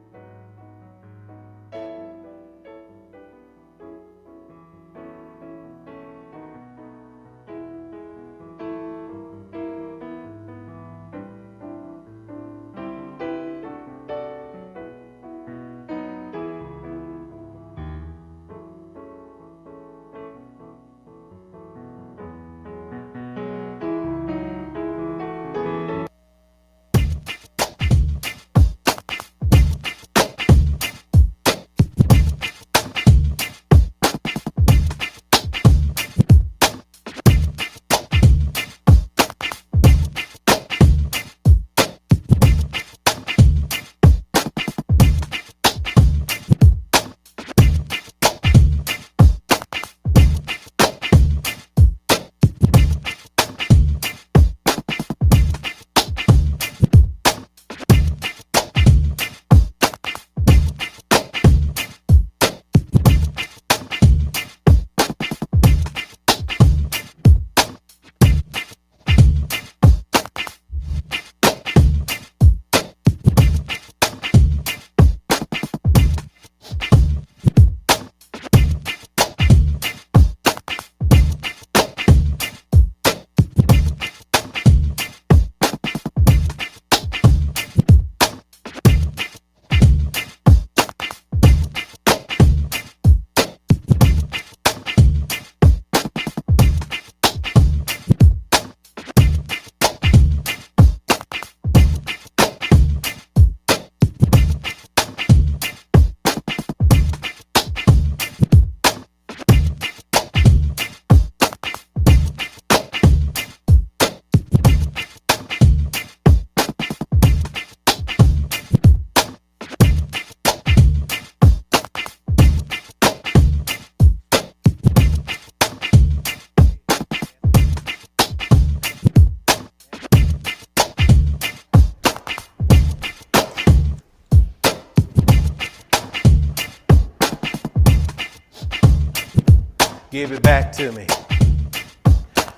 Give it back to me.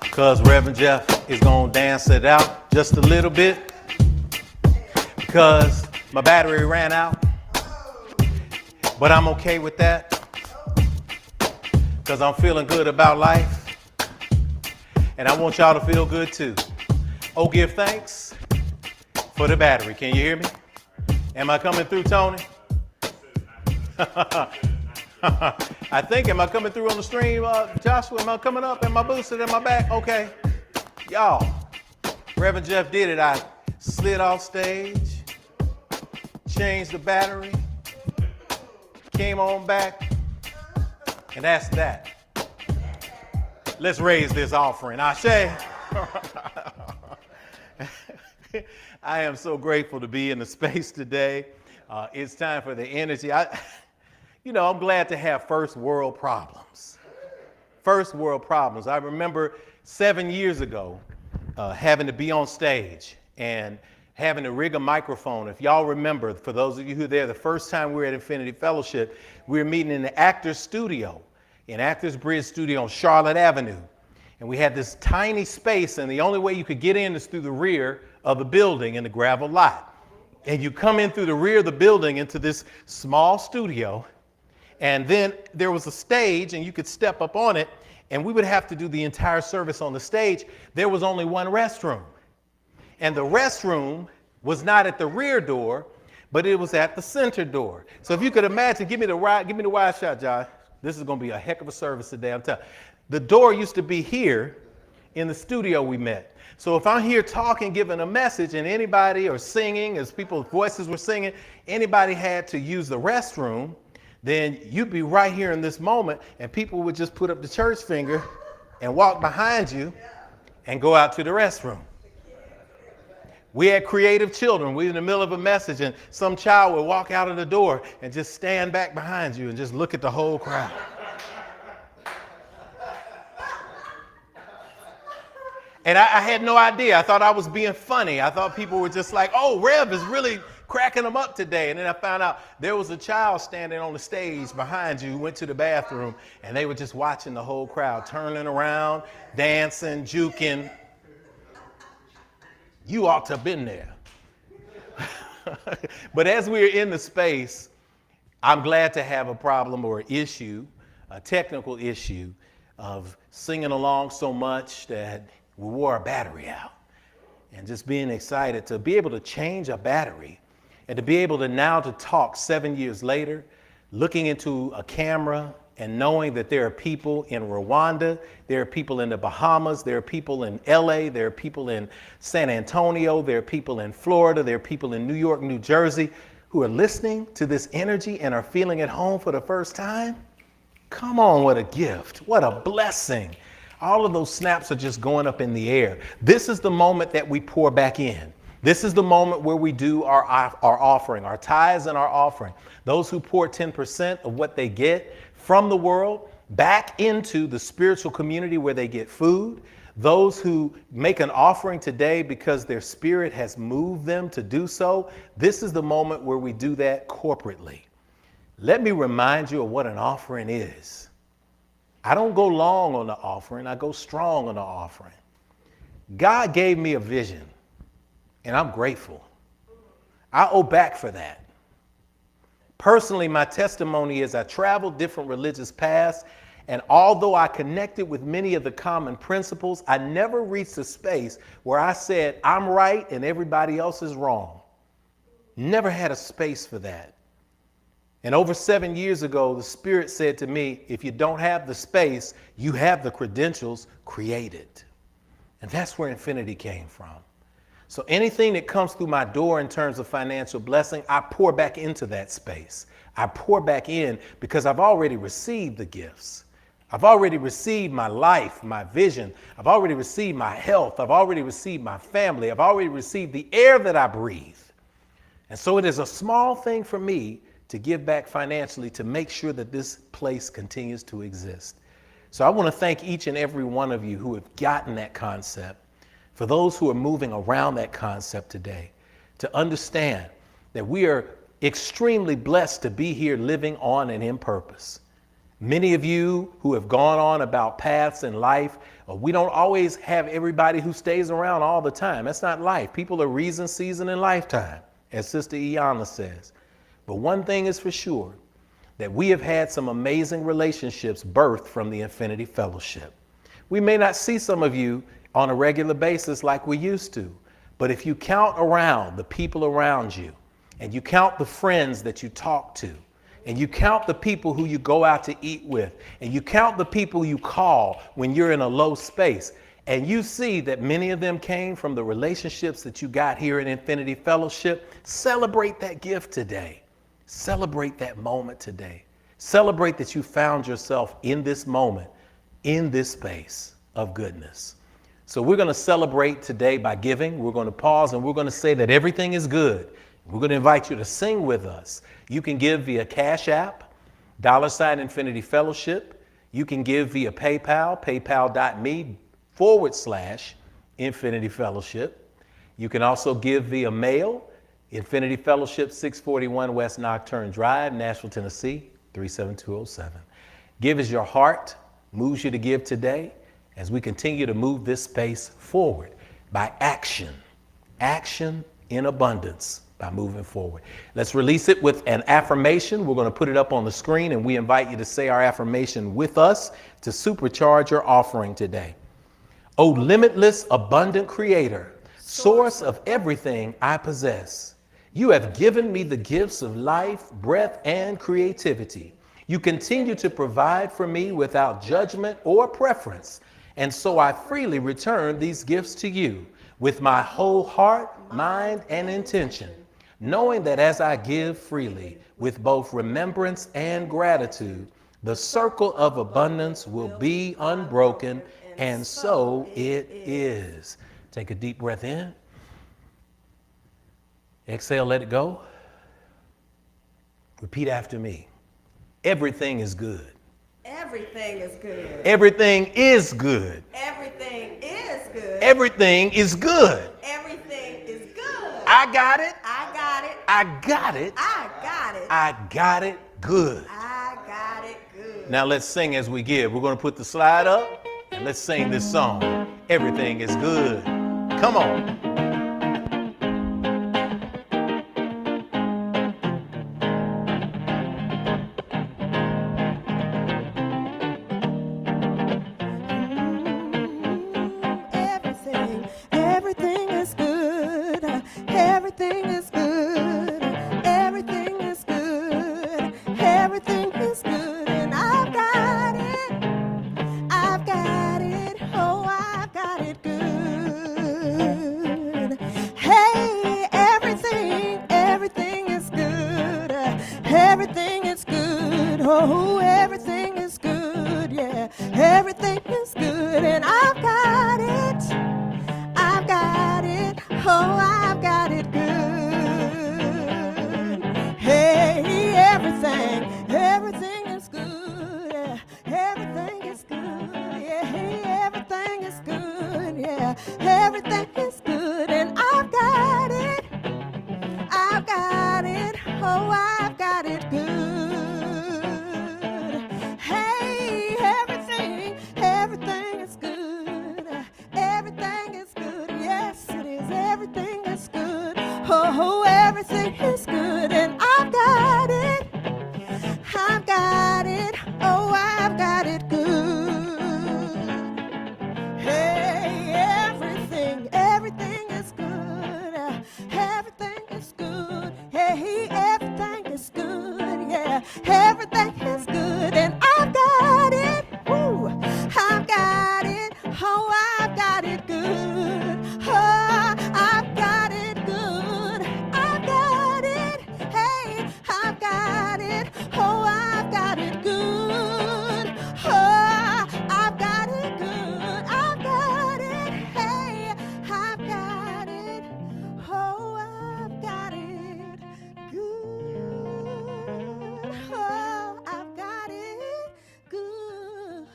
Because Reverend Jeff is going to dance it out just a little bit. Because my battery ran out. But I'm okay with that. Because I'm feeling good about life. And I want y'all to feel good too. Oh, give thanks for the battery. Can you hear me? Am I coming through, Tony? I think, am I coming through on the stream, Joshua? Am I coming up? Am I boosted? Am I back? Okay. Y'all, Reverend Jeff did it. I slid off stage, changed the battery, came on back, and that's that. Let's raise this offering. Ashe. I am so grateful to be in the space today. It's time for the energy. I'm glad to have first world problems. First world problems. I remember 7 years ago having to be on stage and having to rig a microphone. If y'all remember, for those of you who were there, the first time we were at Infinity Fellowship, we were meeting in the Actors Studio, in Actors Bridge Studio on Charlotte Avenue. And we had this tiny space, and the only way you could get in is through the rear of the building in the gravel lot. And you come in through the rear of the building into this small studio, and then there was a stage, and you could step up on it, and we would have to do the entire service on the stage. There was only one restroom. And the restroom was not at the rear door, but it was at the center door. So if you could imagine, give me the wide shot, Josh. This is going to be a heck of a service today, I'm telling you. The door used to be here in the studio we met. So if I'm here talking, giving a message, and anybody, or singing, as people's voices were singing, anybody had to use the restroom, then you'd be right here in this moment, and people would just put up the church finger and walk behind you and go out to the restroom. We had creative children. We were in the middle of a message, and some child would walk out of the door and just stand back behind you and just look at the whole crowd. And I had no idea. I thought I was being funny. I thought people were just like, oh, Rev is really cracking them up today. And then I found out there was a child standing on the stage behind you who went to the bathroom, and they were just watching the whole crowd, turning around, dancing, juking. You ought to have been there. But as we were in the space, I'm glad to have a problem or issue, a technical issue of singing along so much that we wore our battery out, and just being excited to be able to change a battery and to be able to now to talk 7 years later, looking into a camera and knowing that there are people in Rwanda, there are people in the Bahamas, there are people in LA, there are people in San Antonio, there are people in Florida, there are people in New York, New Jersey who are listening to this energy and are feeling at home for the first time. Come on, what a gift, what a blessing. All of those snaps are just going up in the air. This is the moment that we pour back in. This is the moment where we do our offering, our tithes and our offering. Those who pour 10% of what they get from the world back into the spiritual community where they get food. Those who make an offering today because their spirit has moved them to do so. This is the moment where we do that corporately. Let me remind you of what an offering is. I don't go long on the offering. I go strong on the offering. God gave me a vision, and I'm grateful. I owe back for that. Personally, my testimony is I traveled different religious paths, and although I connected with many of the common principles, I never reached a space where I said, I'm right and everybody else is wrong. Never had a space for that. And over 7 years ago, the Spirit said to me, if you don't have the space, you have the credentials, create it. And that's where Infinity came from. So anything that comes through my door in terms of financial blessing, I pour back into that space. I pour back in because I've already received the gifts. I've already received my life, my vision. I've already received my health. I've already received my family. I've already received the air that I breathe. And so it is a small thing for me to give back financially to make sure that this place continues to exist. So I want to thank each and every one of you who have gotten that concept. For those who are moving around that concept today, to understand that we are extremely blessed to be here living on and in purpose. Many of you who have gone on about paths in life, we don't always have everybody who stays around all the time. That's not life. People are reason, season, and lifetime, as Sister Iana says. But one thing is for sure, that we have had some amazing relationships birthed from the Infinity Fellowship. We may not see some of you on a regular basis like we used to, but if you count around the people around you, and you count the friends that you talk to, and you count the people who you go out to eat with, and you count the people you call when you're in a low space, and you see that many of them came from the relationships that you got here at Infinity Fellowship, celebrate that gift today. Celebrate that moment today. Celebrate that you found yourself in this moment, in this space of goodness. So we're going to celebrate today by giving. We're going to pause and we're going to say that everything is good. We're going to invite you to sing with us. You can give via Cash App, $ Infinity Fellowship. You can give via PayPal, paypal.me/Infinity Fellowship. You can also give via mail. Infinity Fellowship, 641 West Nocturne Drive, Nashville, Tennessee, 37207. Give as your heart moves you to give today as we continue to move this space forward by action. Action in abundance by moving forward. Let's release it with an affirmation. We're going to put it up on the screen, and we invite you to say our affirmation with us to supercharge your offering today. O limitless, abundant Creator, source of everything I possess, you have given me the gifts of life, breath, and creativity. You continue to provide for me without judgment or preference, and so I freely return these gifts to you with my whole heart, mind, and intention, knowing that as I give freely with both remembrance and gratitude, the circle of abundance will be unbroken, and so it is. Take a deep breath in. Exhale, let it go. Repeat after me. Everything is good. Everything is good. Everything is good. Everything is good. Everything is good. Everything is good. I got it. I got it. I got it. I got it. I got it good. I got it good. Now let's sing as we give. We're going to put the slide up and let's sing this song. Everything is good. Come on. Everything is good. Everything is good. Everything is good. Everything is good. And I've got it. I've got it. Oh, I've got it good. Hey, everything is good. Everything is good. Oh, everything is good. Yeah, everything is good. And I've got it. I've got it, oh, I've got it good. Hey, everything is good. Everything is good. Yeah, hey, everything is good. Yeah, everything is good. And I've got it. I've got it, oh, I've got it good. Hey, everything is good. Everything is good. Yes, it is. Everything is good. Oh, everything is good. And I've got it. I've got it. Oh, I've got it good. Hey, everything is good. Everything is good. Hey, everything is good. Yeah, everything is good. And I've got it. Woo, I've got it. Oh, I've got it good. Oh, I've got it good. I've got it. Hey, I've got it. Oh, I've got it good. Oh, I've got it good. I've got it. Hey, I've got it. Oh, I've got it good. Oh, I've got it good.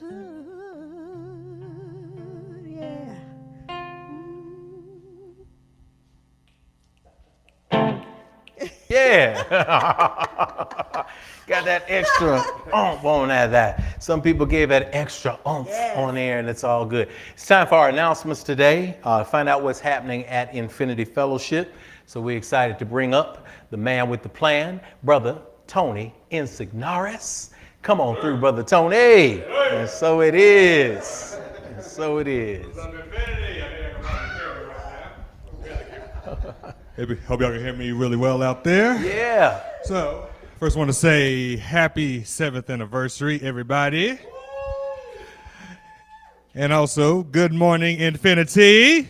Yeah. Yeah. Got that extra oomph on that. Some people gave that extra oomph on there, and it's all good. It's time for our announcements today. Find out what's happening at Infinity Fellowship. So we're excited to bring up the man with the plan, Brother Tony Insignaris. Come on through, Brother Tony. And so it is. And so it is. Hope y'all can hear me really well out there. Yeah. So, first want to say happy 7th anniversary, everybody. And also, good morning, Infinity.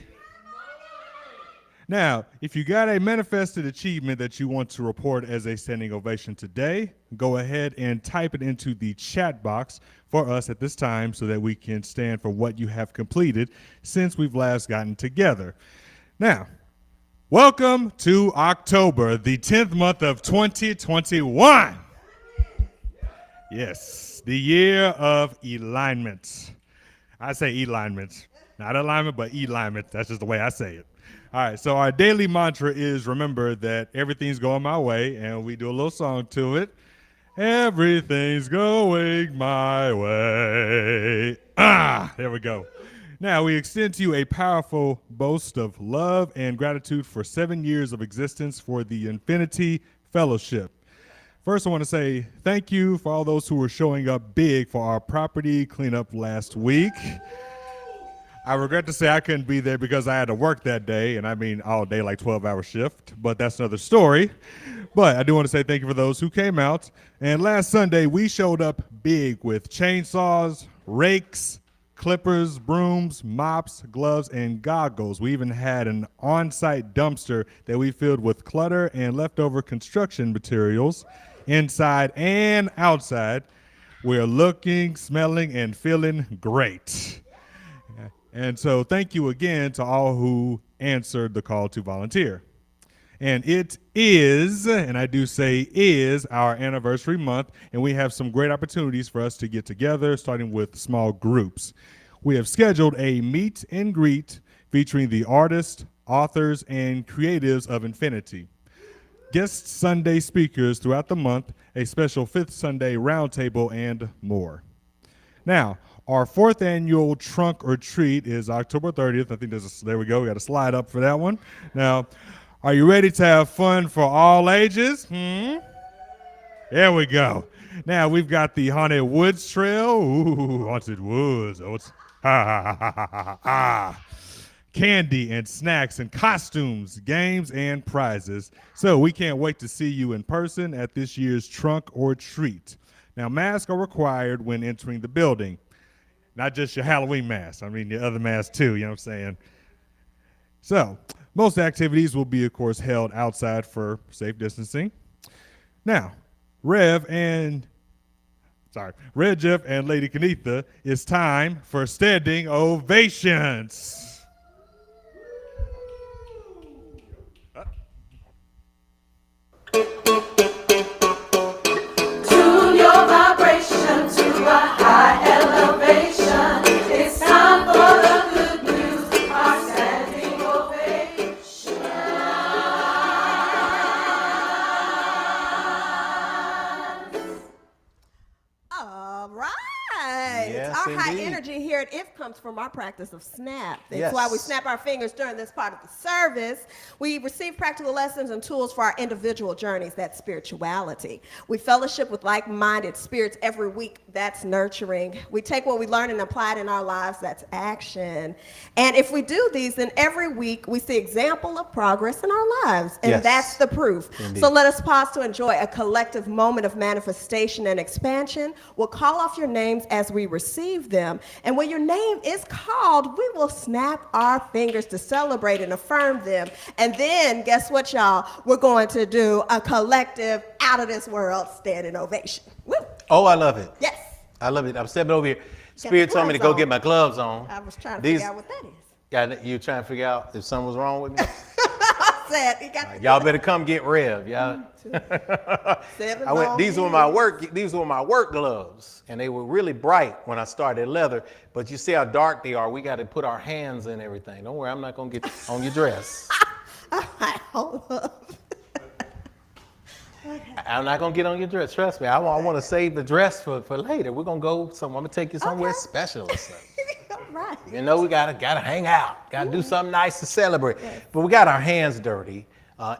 Now, if you got a manifested achievement that you want to report as a standing ovation today, go ahead and type it into the chat box for us at this time so that we can stand for what you have completed since we've last gotten together. Now, welcome to October, the 10th month of 2021. Yes, the year of alignment. I say alignment, not alignment, but alignment. That's just the way I say it. All right, so our daily mantra is remember that everything's going my way, and we do a little song to it. Everything's going my way. There we go. Now, we extend to you a powerful boast of love and gratitude for 7 years of existence for the Infinity Fellowship. First, I want to say thank you for all those who were showing up big for our property cleanup last week. I regret to say I couldn't be there because I had to work that day, and I mean all day, like 12-hour shift, but that's another story. But I do want to say thank you for those who came out. And last Sunday, we showed up big with chainsaws, rakes, clippers, brooms, mops, gloves, and goggles. We even had an on-site dumpster that we filled with clutter and leftover construction materials inside and outside. We're looking, smelling, and feeling great. And so thank you again to all who answered the call to volunteer. And it is, and I do say is, our anniversary month, and we have some great opportunities for us to get together, starting with small groups. We have scheduled a meet and greet featuring the artists, authors, and creatives of Infinity. Guest Sunday speakers throughout the month, a special Fifth Sunday roundtable, and more. Now, our fourth annual Trunk or Treat is October 30th. I think there we go. We got a slide up for that one. Now, are you ready to have fun for all ages? There we go. Now, we've got the Haunted Woods Trail. Ooh, Haunted Woods. Oh, it's candy and snacks and costumes, games and prizes. So we can't wait to see you in person at this year's Trunk or Treat. Now, masks are required when entering the building. Not just your Halloween mask. I mean, the other masks too, you know what I'm saying? So, most activities will be, of course, held outside for safe distancing. Now, Rev, Jeff, and Lady Kenitha, it's time for Standing Ovations. Tune your vibration to a high elevation. It's time for the good news, our standing ovation. All right. Yes, Our high indeed. energy here at IF comes from our practice of snap. That's Yes. why we snap our fingers during this part of the service. We receive practical lessons and tools for our individual journeys. That's spirituality. We fellowship with like-minded spirits every week. That's nurturing. We take what we learn and apply it in our lives. That's action. And if we do these, then every week we see example of progress in our lives. And Yes. that's the proof. Indeed. So let us pause to enjoy a collective moment of manifestation and expansion. We'll call off your names as we receive them. And when your name is called, we will snap our fingers to celebrate and affirm them. And then, guess what, y'all? We're going to do a collective, out of this world standing ovation. Woo! Oh, I love it. Yes. I love it. I'm stepping over here. Spirit told me to gloves go get on. my gloves on. I was trying to These- figure out what that is. Yeah, you trying to figure out if something was wrong with me? I said, you got the Y'all better come get Rev, y'all. These were my work gloves, and they were really bright when I started leather. But you see how dark they are. We got to put our hands in everything. Don't worry, I'm not gonna get on your dress. All right, hold up. I'm not gonna get on your dress. Trust me. I want to save the dress for later. We're gonna go. I'm gonna take you somewhere Okay. special or something. All right. You know, we gotta hang out. Gotta do something nice to celebrate. But we got our hands dirty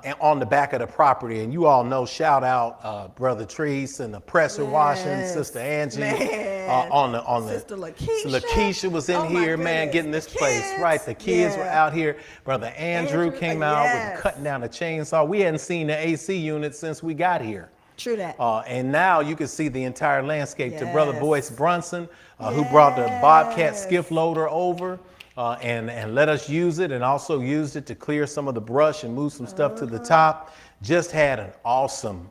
and on the back of the property. And you all know, shout out Brother Treese and the pressure washing, Yes. Sister Angie. Man. On the Sister Lakeisha. Lakeisha was in Oh, my here, man, goodness. getting this The place kids. right. The kids were Yeah. out here. Brother Andrew came out yes. with cutting down a chainsaw. We hadn't seen the AC unit since we got here. True that. And now you can see the entire landscape to Brother Yes. Boyce Brunson, who brought the Bobcat Yes. skiff loader over and let us use it, and also used it to clear some of the brush and move some stuff to the top. Just had an awesome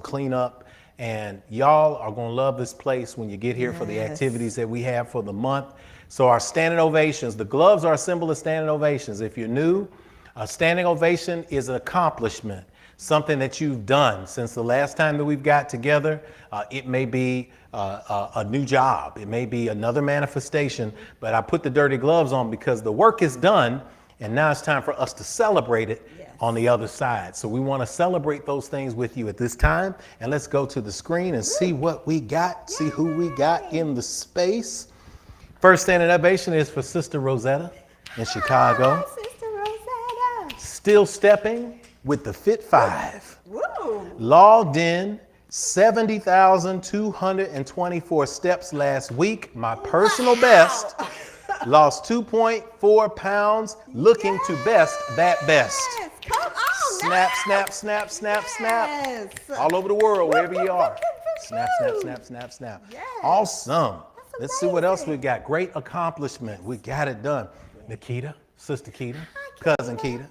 cleanup. And y'all are gonna love this place when you get here for the Yes. activities that we have for the month. So our standing ovations, the gloves are a symbol of standing ovations. If you're new, a standing ovation is an accomplishment, something that you've done since the last time that we've got together. It may be a new job. It may be another manifestation, but I put the dirty gloves on because the work is done And now it's time for us to celebrate it Yes. on the other side. So we want to celebrate those things with you at this time. And let's go to the screen and see what we got, see who we got in the space. First standing ovation is for Sister Rosetta in Chicago. Hi, Sister Rosetta. Still stepping with the Fit 5. Woo. Logged in 70,224 steps last week. My personal best. Lost 2.4 pounds. Looking to best that best. Yes, come on. Snap, snap, snap, snap, snap. Yes. All over the world, wherever you are. Snap, snap, snap, snap, snap. Yes. Awesome. That's Let's see what else we amazing. got. Great accomplishment. We got it done. Nikita, Sister Keita, Cousin Keita.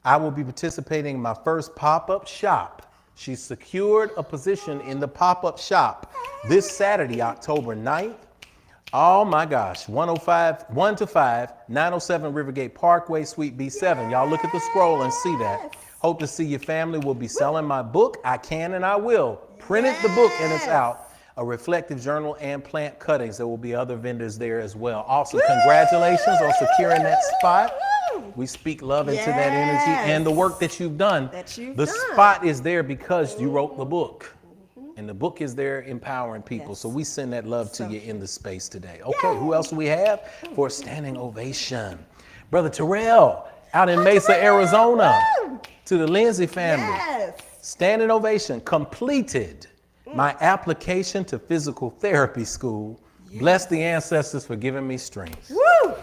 I will be participating in my first pop-up shop. She secured a position in the pop-up shop this Saturday, October 9th. Oh my gosh, 1 to 5, 907 Rivergate Parkway, Suite B7. Y'all look at the scroll and see that. Hope to see your family. Will be selling my book. I can and I will. Printed the book and it's out. A reflective journal and plant cuttings. There will be other vendors there as well. Also, congratulations on securing that spot. We speak love into that energy and the work that you've done. The spot is there because you wrote the book. And the book is there empowering people. So we send that love to you in the space today. Okay, who else do we have for a standing ovation? Brother Terrell out in Mesa, Arizona. To the Lindsay family. Yes. Standing ovation, completed my application to physical therapy school. Bless the ancestors for giving me strength. Woo.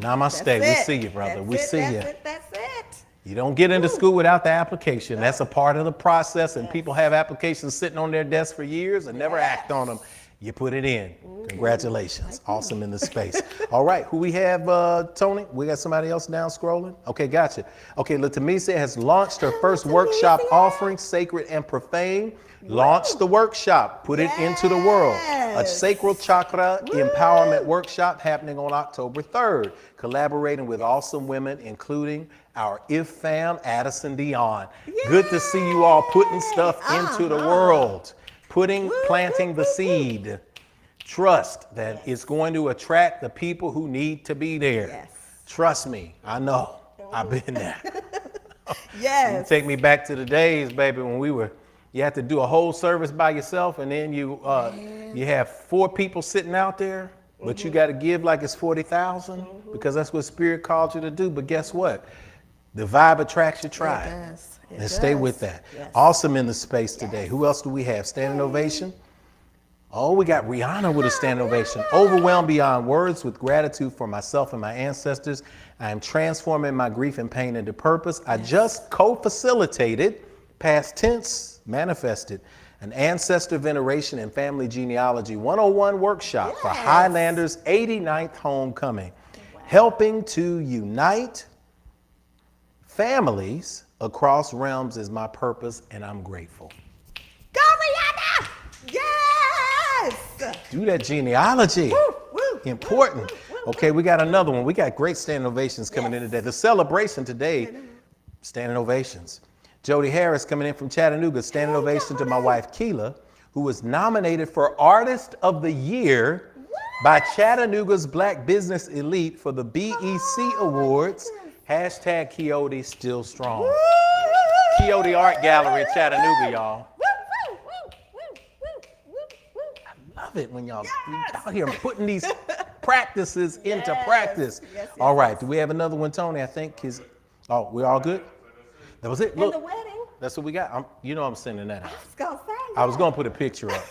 Namaste. We see you, brother. We see you. That's it. You don't get into school without the application. That's a part of the process, and people have applications sitting on their desk for years and never act on them. You put it in. Congratulations. Awesome in the space. All right, who we have, Tony? We got somebody else down scrolling? Okay, gotcha. Okay, Latamisa has launched her first workshop offering, Sacred and Profane. Launched the workshop, put it into the world. A Sacral Chakra empowerment workshop happening on October 3rd. Collaborating with awesome women, including our IF fam, Addison Dion. Good to see you all putting stuff into the world. Planting the seed. Trust that it's going to attract the people who need to be there. Yes. Trust me, I know. I've been there. Yes. Take me back to the days, baby, when you had to do a whole service by yourself, and then you have 4 people sitting out there, but you got to give like it's 40,000 because that's what Spirit called you to do. But guess what? The vibe attracts your tribe. And stay with that. Yes. Awesome in the space today. Who else do we have? Standing ovation. Oh, we got Rihanna with a standing ovation. Overwhelmed beyond words with gratitude for myself and my ancestors. I am transforming my grief and pain into purpose. I just co-facilitated, past tense, manifested, an ancestor veneration and family genealogy 101 workshop for Highlanders 89th homecoming. Helping to unite families across realms is my purpose, and I'm grateful. Go, Rihanna! Yes! Do that genealogy. Important. Okay, we got another one. We got great standing ovations coming in today. The celebration today, standing ovations. Jody Harris coming in from Chattanooga, standing ovation to my wife, Keela, who was nominated for Artist of the Year by Chattanooga's Black Business Elite for the BEC Awards. Hashtag Quixote still strong. Quixote Art Gallery in Chattanooga, y'all. I love it when y'all out here putting these practices into practice. All right, do we have another one, Tony? I think we're all good? That was it. Look, And the wedding. that's what we got. I'm sending that out. I was gonna say. I was gonna put a picture up.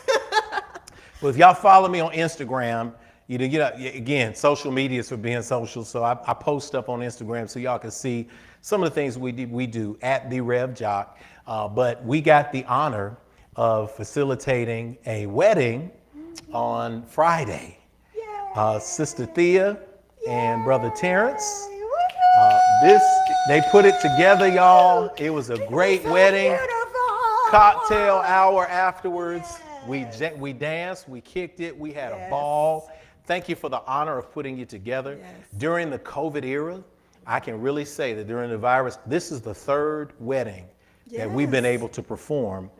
Well, if y'all follow me on Instagram, again, social media is for being social, so I post stuff on Instagram so y'all can see some of the things we do at the Rev Jock. But we got the honor of facilitating a wedding on Friday. Sister Thea and Brother Terrence. They put it together, y'all. It was a great wedding. Beautiful. Cocktail hour afterwards. We danced, we kicked it, we had a ball. Thank you for the honor of putting it together. During the COVID era, I can really say that during the virus, this is the 3rd wedding that we've been able to perform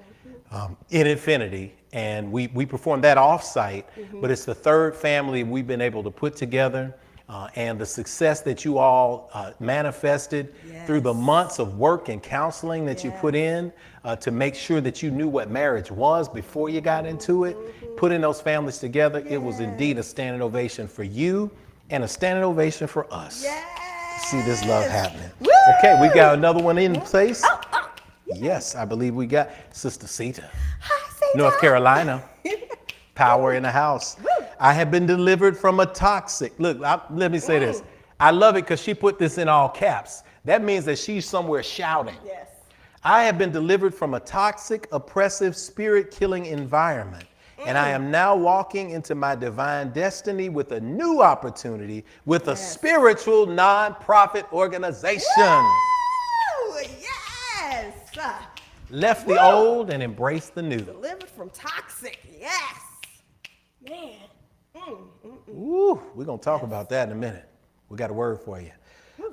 in Infinity. And we performed that off-site, but it's the 3rd family we've been able to put together. and the success that you all manifested through the months of work and counseling that you put in to make sure that you knew what marriage was before you got into it, putting those families together. It was indeed a standing ovation for you and a standing ovation for us. To see this love happening. Woo! Okay, we got another one in place. Yes, I believe we got Sister Sita, Hi, Sita. North Carolina. Power in the house. I have been delivered from a toxic. Look, let me say this. I love it because she put this in all caps. That means that she's somewhere shouting. Yes. I have been delivered from a toxic, oppressive, spirit-killing environment. And I am now walking into my divine destiny with a new opportunity with a spiritual nonprofit organization. Woo! Yes. Left the old and embraced the new. Delivered from toxic. Yes. Man. Ooh, we're going to talk about that in a minute. We got a word for you.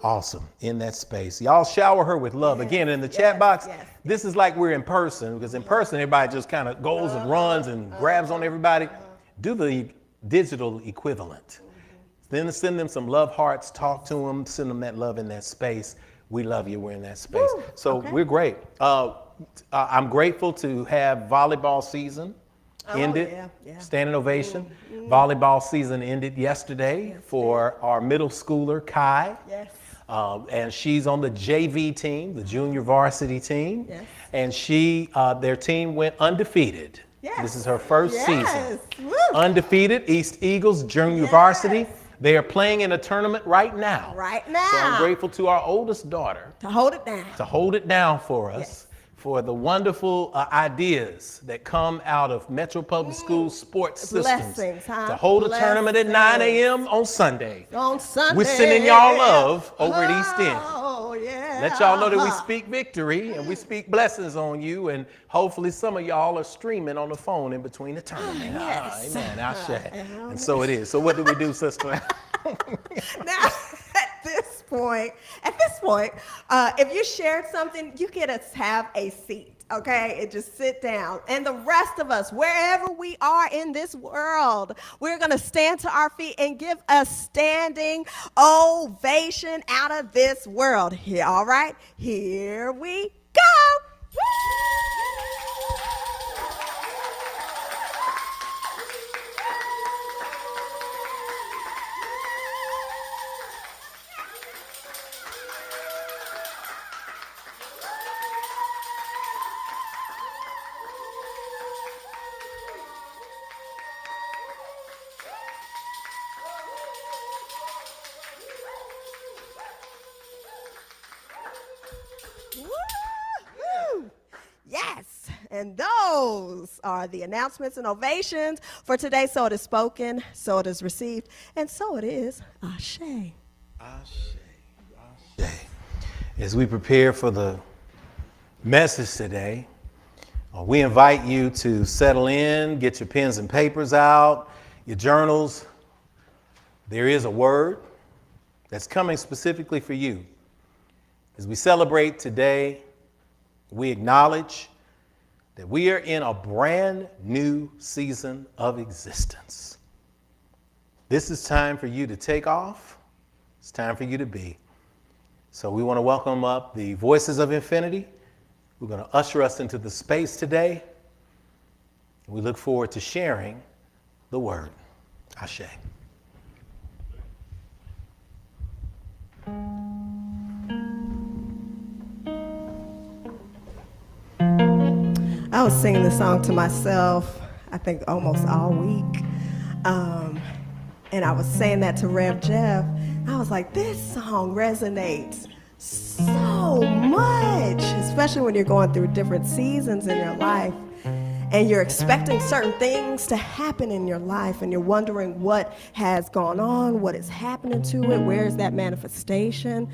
Awesome. In that space. Y'all shower her with love. Again, in the chat box, this is like we're in person, because in person, everybody just kind of goes and runs and grabs on everybody. Do the digital equivalent. Then send them some love hearts, talk to them, send them that love in that space. We love you. We're in that space. So we're great. I'm grateful to have volleyball season ended. Standing ovation. Volleyball season ended yesterday for our middle schooler, Kai. Yes. And she's on the JV team, the junior varsity team. Yes. And their team went undefeated. Yes. This is her first season. Woo. Undefeated, East Eagles junior varsity. They are playing in a tournament right now. Right now. So I'm grateful to our oldest daughter To hold it down. to hold it down for us, for the wonderful ideas that come out of Metro Public Schools sports systems. Blessings, huh? To hold a tournament at 9 a.m. on Sunday. On Sunday. We're sending y'all love over at East End. Oh, yeah. Let y'all know that we speak victory and we speak blessings on you, and hopefully some of y'all are streaming on the phone in between the tournament. Yes. Amen. Ashe. And so it is. So what do we do, sister? Now, at this point, if you shared something, you get to have a seat, okay? And just sit down. And the rest of us, wherever we are in this world, we're going to stand to our feet and give a standing ovation out of this world. Here, all right? Here we go. Woo-hoo! Yes, and those are the announcements and ovations for today. So it is spoken, so it is received, and so it is. Ashe. Ashe. As we prepare for the message today, we invite you to settle in, get your pens and papers out, your journals. There is a word that's coming specifically for you. As we celebrate today, we acknowledge that we are in a brand new season of existence. This is time for you to take off. It's time for you to be. So we want to welcome up the Voices of Infinity. We're going to usher us into the space today. We look forward to sharing the word. Ashe. I was singing this song to myself, I think almost all week. And I was saying that to Rev Jeff. I was like, this song resonates so much, especially when you're going through different seasons in your life and you're expecting certain things to happen in your life and you're wondering what has gone on, what is happening to it, where is that manifestation?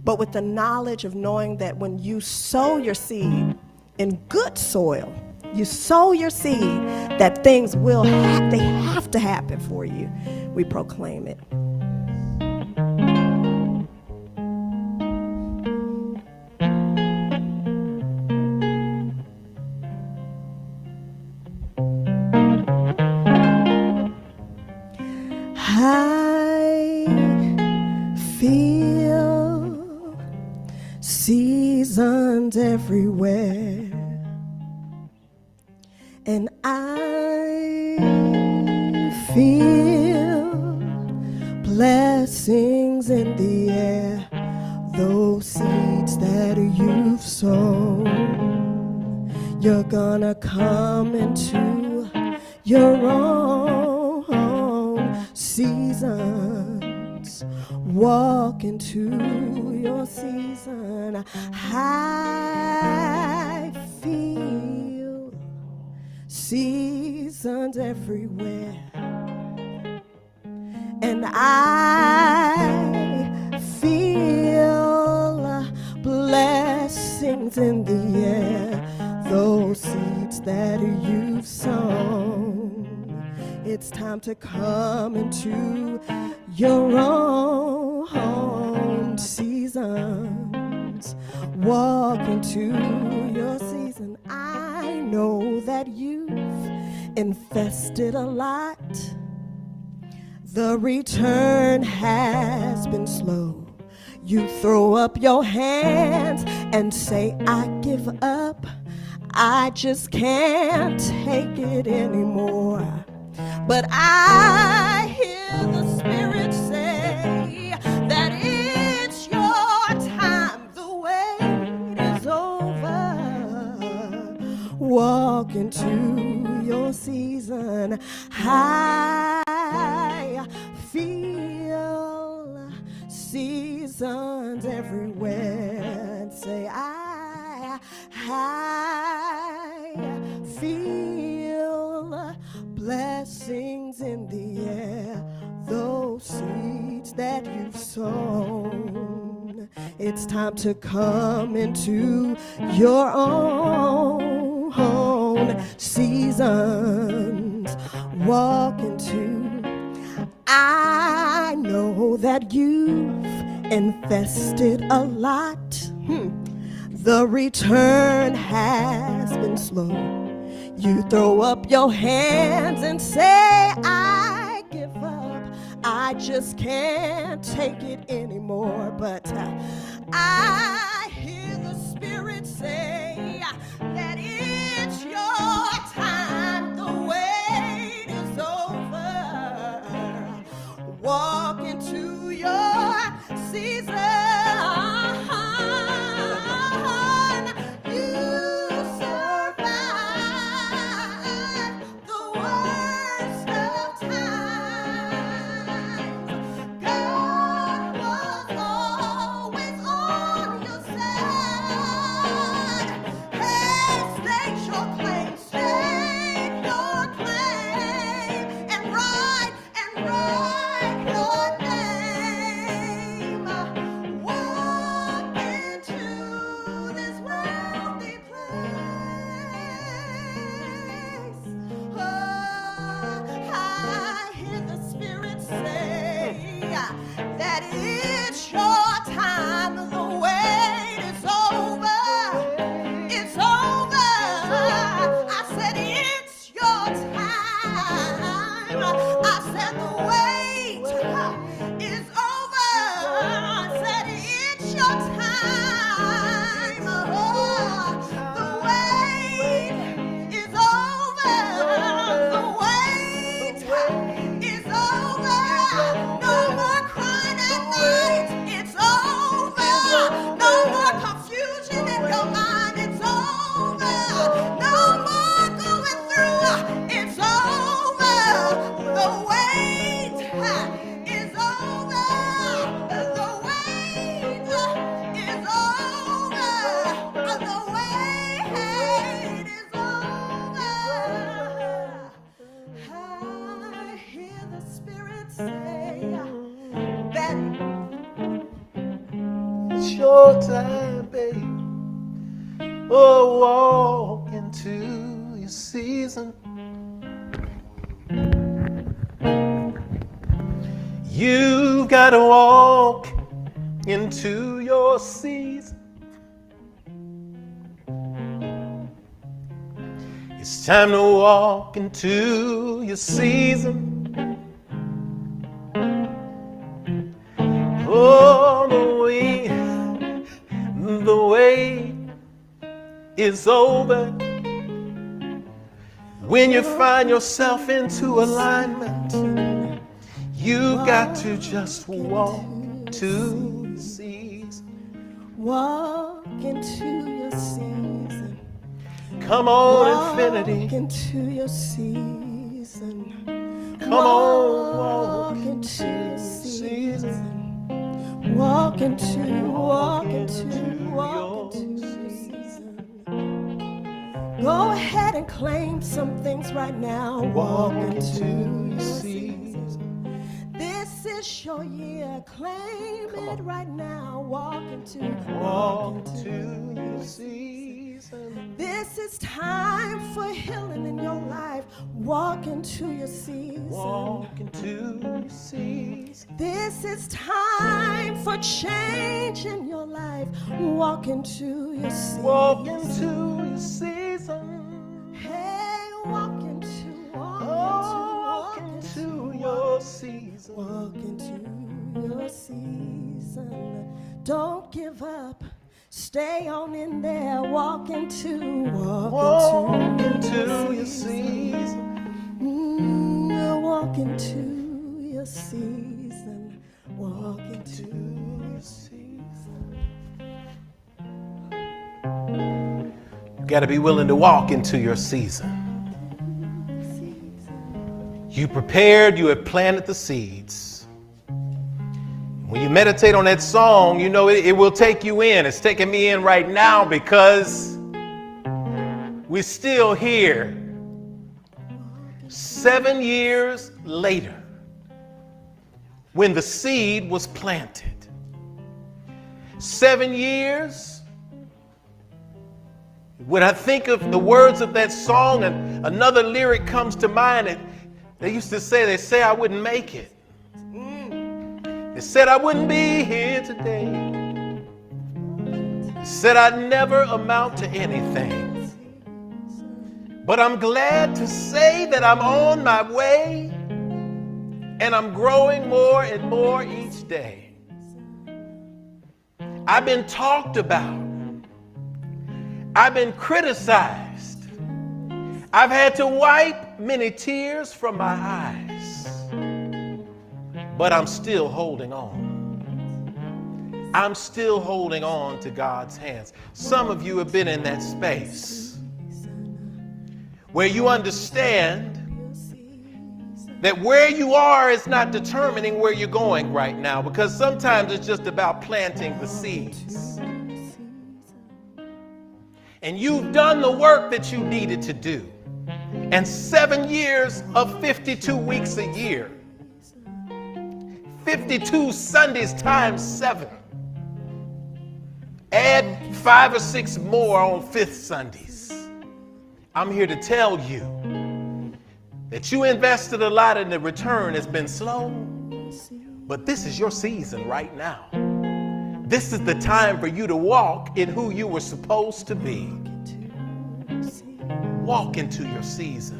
But with the knowledge of knowing that when you sow your seed in good soil, you sow your seed, that things will they have to happen for you. We proclaim it. I seasons everywhere, and I feel blessings in the air. Those seeds that you've sown, you're gonna come into your own seasons. Walk into your season. I feel seasons everywhere, and I feel blessings in the air. Those seeds that you've sown, it's time to come into your own seasons. Walk into your season. I know that you've invested a lot. The return has been slow. You throw up your hands and say, I give up. I just can't take it anymore. But I hear the Spirit say that it's your time. The wait is over. Walk into your season. I feel seasons everywhere. And say, I feel blessings in the air. Those seeds that you've sown, it's time to come into your own seasons. Walk into. I know that you've invested a lot. The return has been slow. You throw up your hands and say, I give up. I just can't take it anymore. But I hear the Spirit say that it's your time. The wait is over. Walk into your season. Your time, babe. Oh, walk into your season. You've got to walk into your season. It's time to walk into your season. Oh, the way is over. When you find yourself into alignment, you got to just walk to the season. Walk into your season. Come on, Walk infinity. into your season. Come on, Walk into your season. Walk into your season. Go ahead and claim some things right now. Walk into your season. This is your year. Claim it right now. Walk into your season. This is time for healing in your life. Walk into your season. Walk into your season. This is time for change in your life. Walk into your season. Walk into your season. Hey, walk into your season. Walk into your season. Don't give up. Stay on in there. Walk into your season. Walk into your season. Walk into your season. You got to be willing to walk into your season. You prepared, you have planted the seeds. When you meditate on that song, you know it will take you in. It's taking me in right now because we're still here 7 years later when the seed was planted. 7 years. When I think of the words of that song, and another lyric comes to mind, they say I wouldn't make it. They said I wouldn't be here today. They said I'd never amount to anything. But I'm glad to say that I'm on my way, and I'm growing more and more each day. I've been talked about. I've been criticized. I've had to wipe many tears from my eyes. But I'm still holding on. I'm still holding on to God's hands. Some of you have been in that space where you understand that where you are is not determining where you're going right now, because sometimes it's just about planting the seeds. And you've done the work that you needed to do. And 7 years of 52 weeks a year, 52 Sundays times 7. Add 5 or 6 more on 5th Sundays. I'm here to tell you that you invested a lot and the return has been slow. But this is your season right now. This is the time for you to walk in who you were supposed to be. Walk into your season.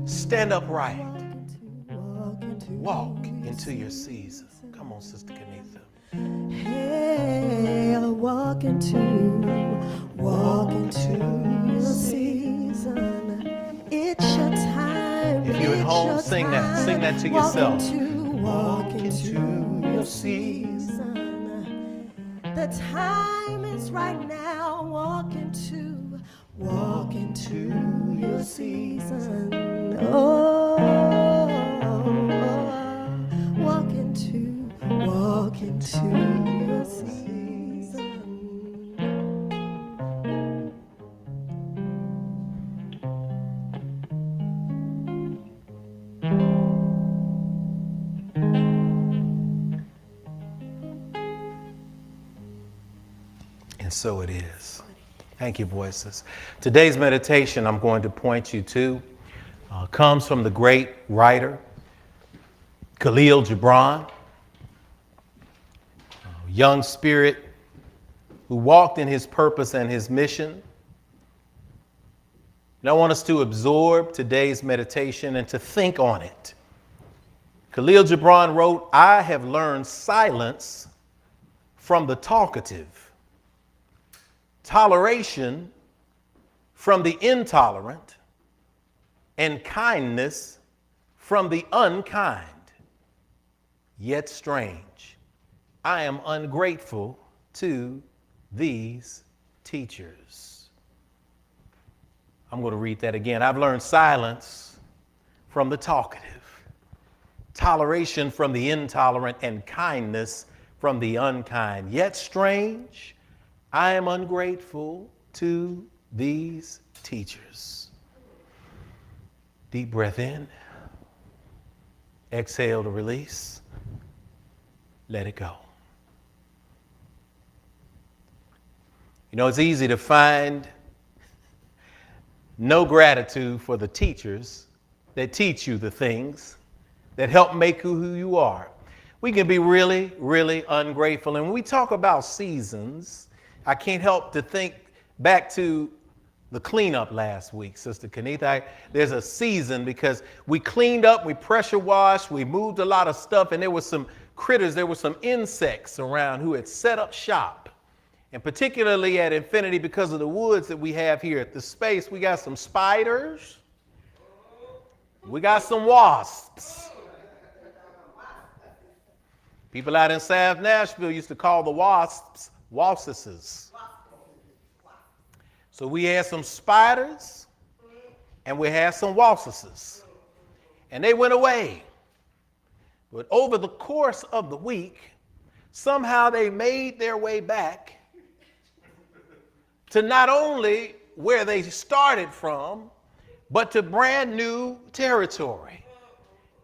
Stand upright. Walk into your season. Come on, Sister Kenitha. Hale, walk into your season. It's your time. If you're at home, sing that to yourself. Walk into your season. The time is right now. Walk into your season. Oh, walk into your season. And so it is. Thank you, voices. Today's meditation I'm going to point you to comes from the great writer, Khalil Gibran, a young spirit who walked in his purpose and his mission. And I want us to absorb today's meditation and to think on it. Khalil Gibran wrote, "I have learned silence from the talkative toleration from the intolerant, and kindness from the unkind. Yet strange, I am ungrateful to these teachers. I'm going to read that again. I've learned silence from the talkative, toleration from the intolerant, and kindness from the unkind. Yet strange, I am ungrateful to these teachers. Deep breath in. Exhale to release. Let it go. You know, it's easy to find no gratitude for the teachers that teach you the things that help make you who you are. We can be really, really ungrateful. And when we talk about seasons, I can't help to think back to the cleanup last week, Sister Kanitha. There's a season because we cleaned up, we pressure washed, we moved a lot of stuff, and there were some critters, there were some insects around who had set up shop. And particularly at Infinity, because of the woods that we have here at the space, we got some spiders, we got some wasps. People out in South Nashville used to call the wasps wassises. So we had some spiders and we had some wassises. And they went away. But over the course of the week, somehow they made their way back to not only where they started from, but to brand new territory.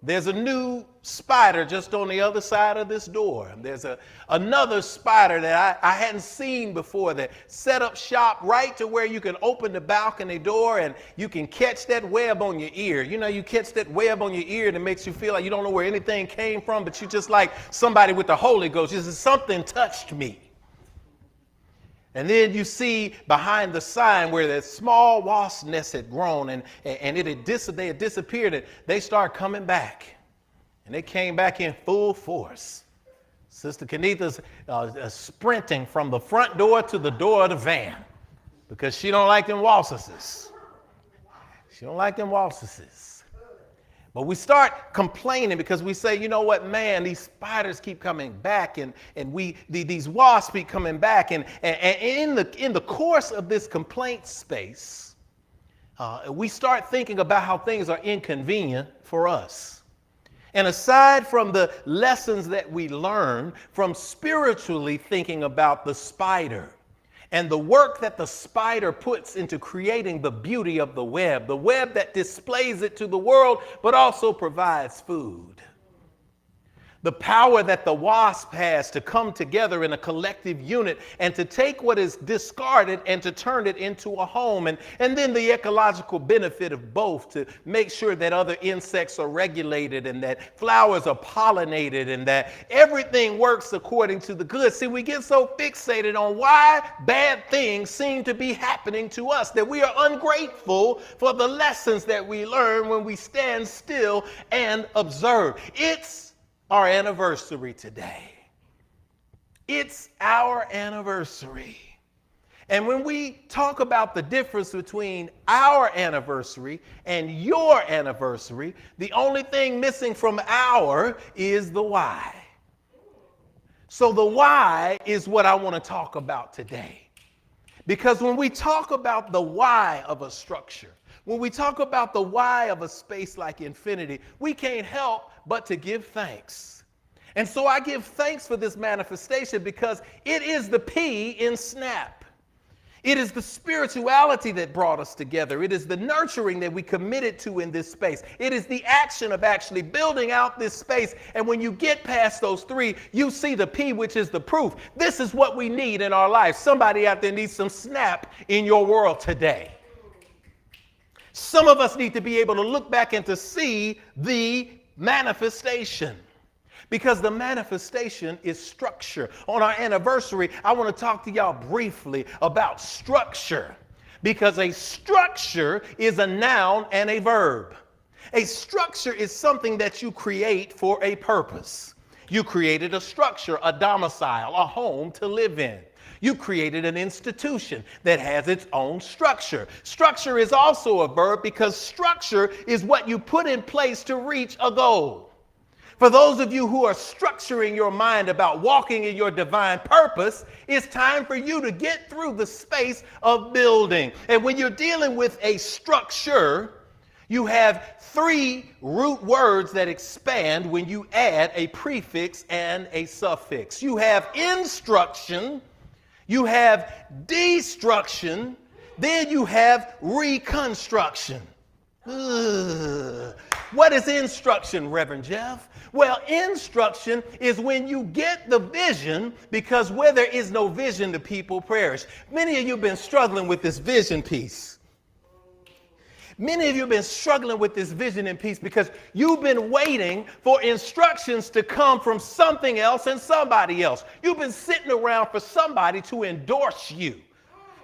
There's a new spider just on the other side of this door. There's another spider that I hadn't seen before that set up shop right to where you can open the balcony door and you can catch that web on your ear. You know, you catch that web on your ear and it makes you feel like you don't know where anything came from, but you just like somebody with the Holy Ghost. You say, something touched me. And then you see behind the sign where that small wasp nest had grown and they had disappeared. And they start coming back. And they came back in full force. Sister Kanitha's sprinting from the front door to the door of the van because she don't like them wassises. She don't like them wassises. But we start complaining because we say, you know what, man, these spiders keep coming back and these wasps keep coming back. And in the course of this complaint space, we start thinking about how things are inconvenient for us. And aside from the lessons that we learn from spiritually thinking about the spider and the work that the spider puts into creating the beauty of the web that displays it to the world, but also provides food. The power that the wasp has to come together in a collective unit and to take what is discarded and to turn it into a home. And then the ecological benefit of both to make sure that other insects are regulated and that flowers are pollinated and that everything works according to the good. See, we get so fixated on why bad things seem to be happening to us that we are ungrateful for the lessons that we learn when we stand still and observe. It's our anniversary today. It's our anniversary. And when we talk about the difference between our anniversary and your anniversary, the only thing missing from our is the why. So the why is what I want to talk about today. Because when we talk about the why of a structure, when we talk about the why of a space like Infinity, we can't help but to give thanks. And so I give thanks for this manifestation because it is the P in SNAP. It is the spirituality that brought us together. It is the nurturing that we committed to in this space. It is the action of actually building out this space. And when you get past those three, you see the P, which is the proof. This is what we need in our life. Somebody out there needs some SNAP in your world today. Some of us need to be able to look back and to see the manifestation. Because the manifestation is structure. On our anniversary, I want to talk to y'all briefly about structure. Because a structure is a noun and a verb. A structure is something that you create for a purpose. You created a structure, a domicile, a home to live in. You created an institution that has its own structure. Structure is also a verb because structure is what you put in place to reach a goal. For those of you who are structuring your mind about walking in your divine purpose, it's time for you to get through the space of building. And when you're dealing with a structure, you have three root words that expand when you add a prefix and a suffix. You have instruction, you have destruction, then you have reconstruction. Ugh. What is instruction, Reverend Jeff? Well, instruction is when you get the vision, because where there is no vision, the people perish. Many of you have been struggling with this vision piece. Many of you have been struggling with this vision and peace because you've been waiting for instructions to come from something else and somebody else. You've been sitting around for somebody to endorse you.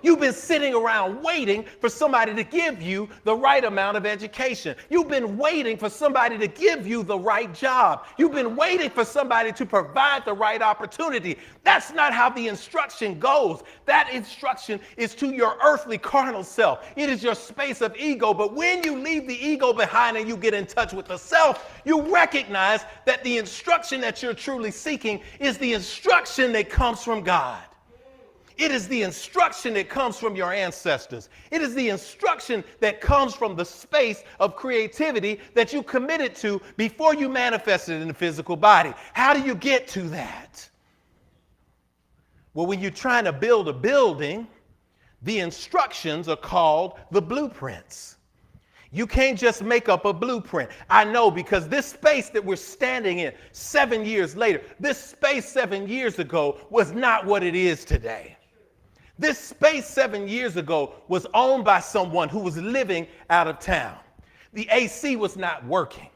You've been sitting around waiting for somebody to give you the right amount of education. You've been waiting for somebody to give you the right job. You've been waiting for somebody to provide the right opportunity. That's not how the instruction goes. That instruction is to your earthly carnal self. It is your space of ego. But when you leave the ego behind and you get in touch with the self, you recognize that the instruction that you're truly seeking is the instruction that comes from God. It is the instruction that comes from your ancestors. It is the instruction that comes from the space of creativity that you committed to before you manifested in the physical body. How do you get to that? Well, when you're trying to build a building, the instructions are called the blueprints. You can't just make up a blueprint. I know, because this space that we're standing in 7 years later, this space 7 years ago was not what it is today. This space 7 years ago was owned by someone who was living out of town. The AC was not working.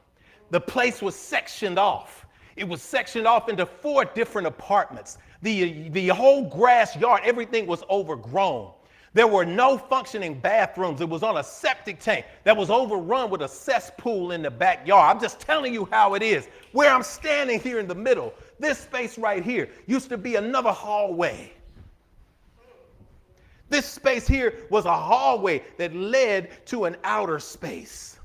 The place was sectioned off. It was sectioned off into 4 different apartments. The whole grass yard, everything was overgrown. There were no functioning bathrooms. It was on a septic tank that was overrun with a cesspool in the backyard. I'm just telling you how it is. Where I'm standing here in the middle, this space right here used to be another hallway. This space here was a hallway that led to an outer space.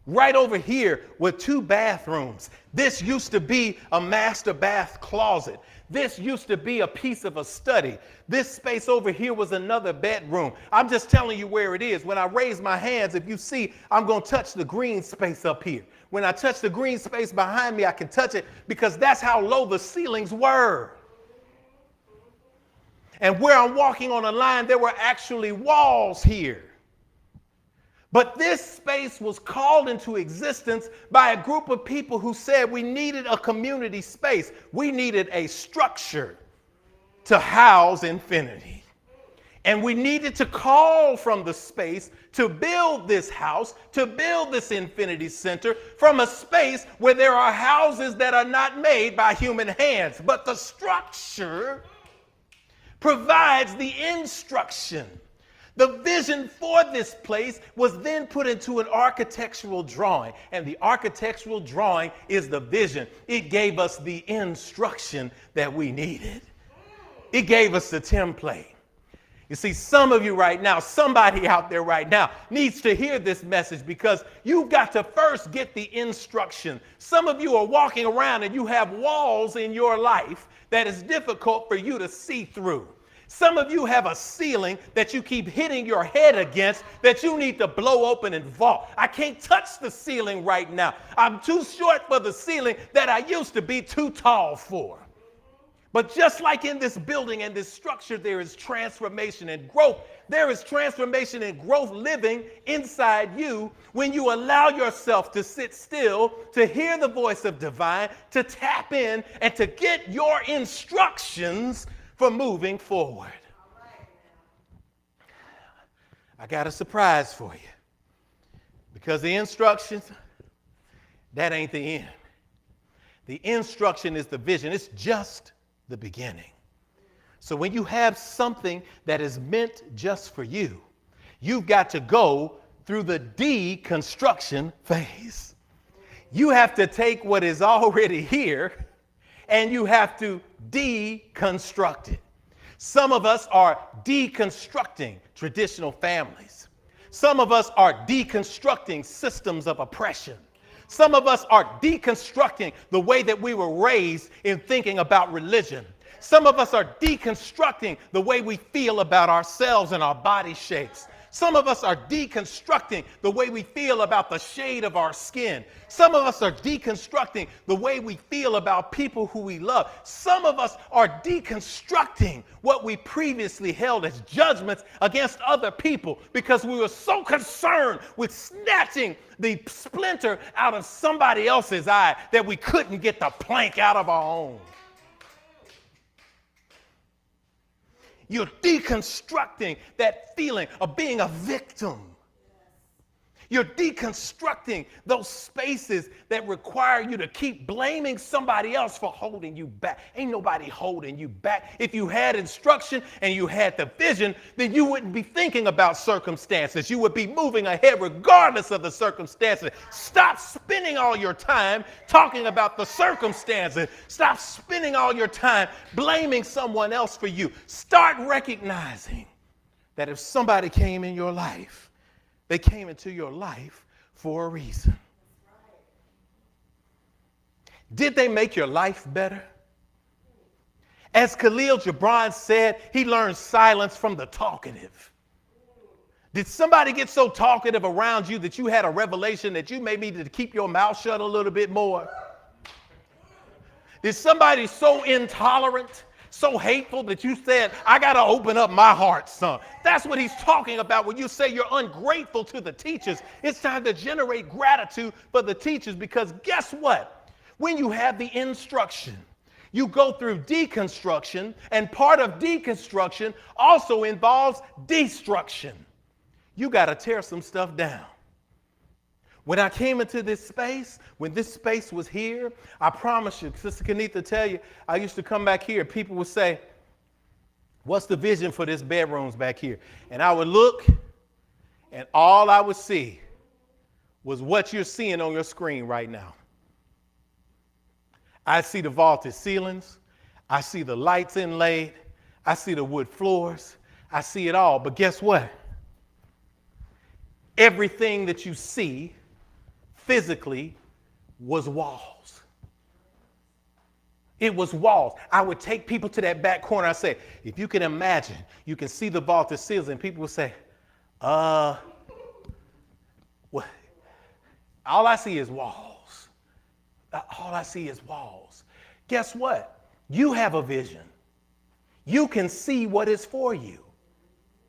Right over here were 2 bathrooms. This used to be a master bath closet. This used to be a piece of a study. This space over here was another bedroom. I'm just telling you where it is. When I raise my hands, if you see, I'm going to touch the green space up here. When I touch the green space behind me, I can touch it because that's how low the ceilings were. And where I'm walking on a line, there were actually walls here. But this space was called into existence by a group of people who said we needed a community space. We needed a structure to house infinity. And we needed to call from the space to build this house, to build this infinity center from a space where there are houses that are not made by human hands, but the structure provides the instruction. The vision for this place was then put into an architectural drawing, and the architectural drawing is the vision. It gave us the instruction that we needed. It gave us the template. You see, some of you right now, somebody out there right now needs to hear this message because you've got to first get the instruction. Some of you are walking around and you have walls in your life that is difficult for you to see through. Some of you have a ceiling that you keep hitting your head against that you need to blow open and vault. I can't touch the ceiling right now. I'm too short for the ceiling that I used to be too tall for. But just like in this building and this structure, there is transformation and growth. There is transformation and growth living inside you when you allow yourself to sit still, to hear the voice of divine, to tap in, and to get your instructions for moving forward. I got a surprise for you. Because the instructions, that ain't the end. The instruction is the vision. It's just the beginning. So when you have something that is meant just for you, you've got to go through the deconstruction phase. You have to take what is already here and you have to deconstruct it. Some of us are deconstructing traditional families. Some of us are deconstructing systems of oppression. Some of us are deconstructing the way that we were raised in thinking about religion. Some of us are deconstructing the way we feel about ourselves and our body shapes. Some of us are deconstructing the way we feel about the shade of our skin. Some of us are deconstructing the way we feel about people who we love. Some of us are deconstructing what we previously held as judgments against other people because we were so concerned with snatching the splinter out of somebody else's eye that we couldn't get the plank out of our own. You're deconstructing that feeling of being a victim. You're deconstructing those spaces that require you to keep blaming somebody else for holding you back. Ain't nobody holding you back. If you had instruction and you had the vision, then you wouldn't be thinking about circumstances. You would be moving ahead regardless of the circumstances. Stop spending all your time talking about the circumstances. Stop spending all your time blaming someone else for you. Start recognizing that if somebody came in your life, they came into your life for a reason. Did they make your life better? As Khalil Gibran said, he learned silence from the talkative. Did somebody get so talkative around you that you had a revelation that you may need to keep your mouth shut a little bit more? Did somebody so intolerant, so hateful that you said, I got to open up my heart, son? That's what he's talking about when you say you're ungrateful to the teachers. It's time to generate gratitude for the teachers, because guess what? When you have the instruction, you go through deconstruction, and part of deconstruction also involves destruction. You got to tear some stuff down. When I came into this space, when this space was here, I promise you, Sister Kenitha tell you, I used to come back here. People would say, what's the vision for this bedrooms back here? And I would look, and all I would see was what you're seeing on your screen right now. I see the vaulted ceilings. I see the lights inlaid. I see the wood floors. I see it all. But guess what? Everything that you see physically was walls. It was walls. I would take people to that back corner. I say, if you can imagine, you can see the vaulted ceilings, and people would say, what? All I see is walls. All I see is walls. Guess what? You have a vision. You can see what is for you.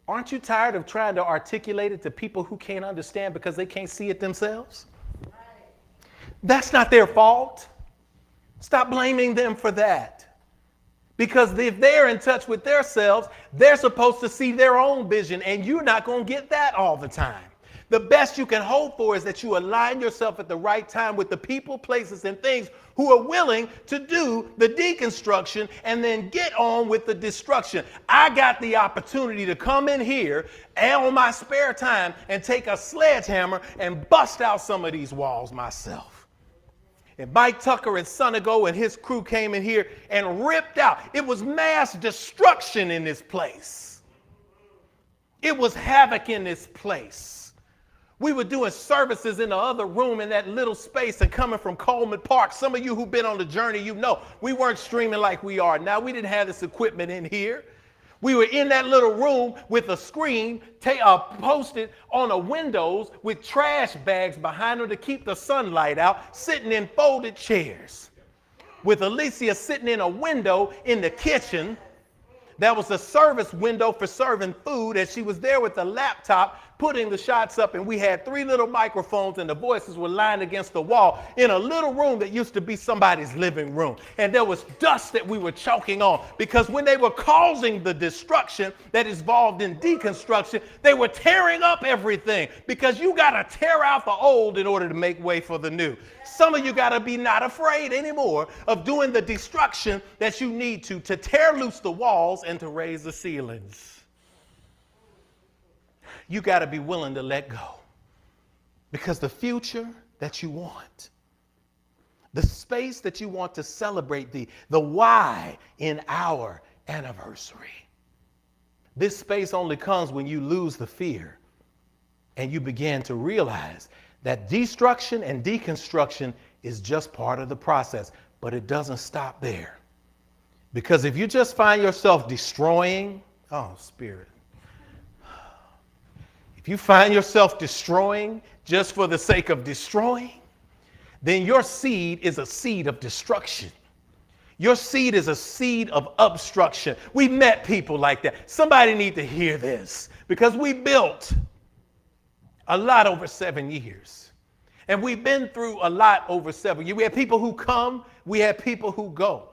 Aren't you tired of trying to articulate it to people who can't understand because they can't see it themselves? That's not their fault. Stop blaming them for that. Because if they're in touch with themselves, they're supposed to see their own vision, and you're not going to get that all the time. The best you can hope for is that you align yourself at the right time with the people, places, and things who are willing to do the deconstruction and then get on with the destruction. I got the opportunity to come in here and on my spare time and take a sledgehammer and bust out some of these walls myself. And Mike Tucker and Sonago and his crew came in here and ripped out. It was mass destruction in this place. It was havoc in this place. We were doing services in the other room in that little space, and coming from Coleman Park. Some of you who've been on the journey, you know, we weren't streaming like we are now. We didn't have this equipment in here. We were in that little room with a screen posted on the windows with trash bags behind them to keep the sunlight out, sitting in folded chairs. With Alicia sitting in a window in the kitchen. That was the service window for serving food, and she was there with the laptop putting the shots up, and we had 3 little microphones, and the voices were lined against the wall in a little room that used to be somebody's living room. And there was dust that we were choking on, because when they were causing the destruction that is involved in deconstruction, they were tearing up everything, because you got to tear out the old in order to make way for the new. Some of you got to be not afraid anymore of doing the destruction that you need to tear loose the walls and to raise the ceilings. You got to be willing to let go, because the future that you want, the space that you want to celebrate, the why in our anniversary, This space only comes when you lose the fear and you begin to realize that destruction and deconstruction is just part of the process, but it doesn't stop there. Because if you just find yourself destroying, oh, Spirit, if you find yourself destroying just for the sake of destroying, then your seed is a seed of destruction. Your seed is a seed of obstruction. We met people like that. Somebody need to hear this because we built a lot over 7 years. And we've been through a lot over 7 years. We had people who come, we had people who go.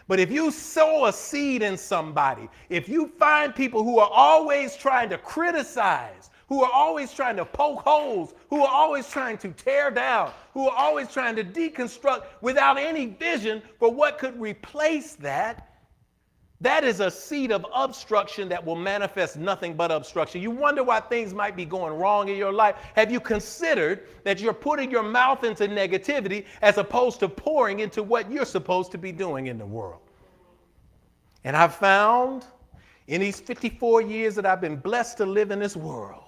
But if you sow a seed in somebody, if you find people who are always trying to criticize, who are always trying to poke holes, who are always trying to tear down, who are always trying to deconstruct without any vision for what could replace that, that is a seed of obstruction that will manifest nothing but obstruction. You wonder why things might be going wrong in your life. Have you considered that you're putting your mouth into negativity as opposed to pouring into what you're supposed to be doing in the world? And I've found in these 54 years that I've been blessed to live in this world,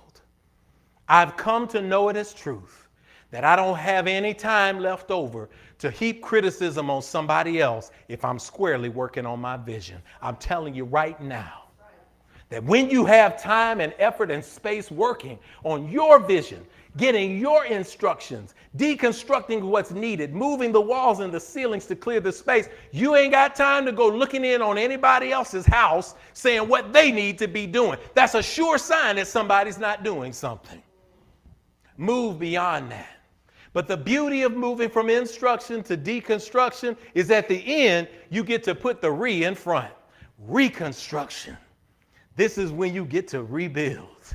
I've come to know it as truth, that I don't have any time left over to heap criticism on somebody else if I'm squarely working on my vision. I'm telling you right now that when you have time and effort and space working on your vision, getting your instructions, deconstructing what's needed, moving the walls and the ceilings to clear the space, you ain't got time to go looking in on anybody else's house saying what they need to be doing. That's a sure sign that somebody's not doing something. Move beyond that. But the beauty of moving from instruction to deconstruction is at the end, you get to put the re in front. Reconstruction. This is when you get to rebuild.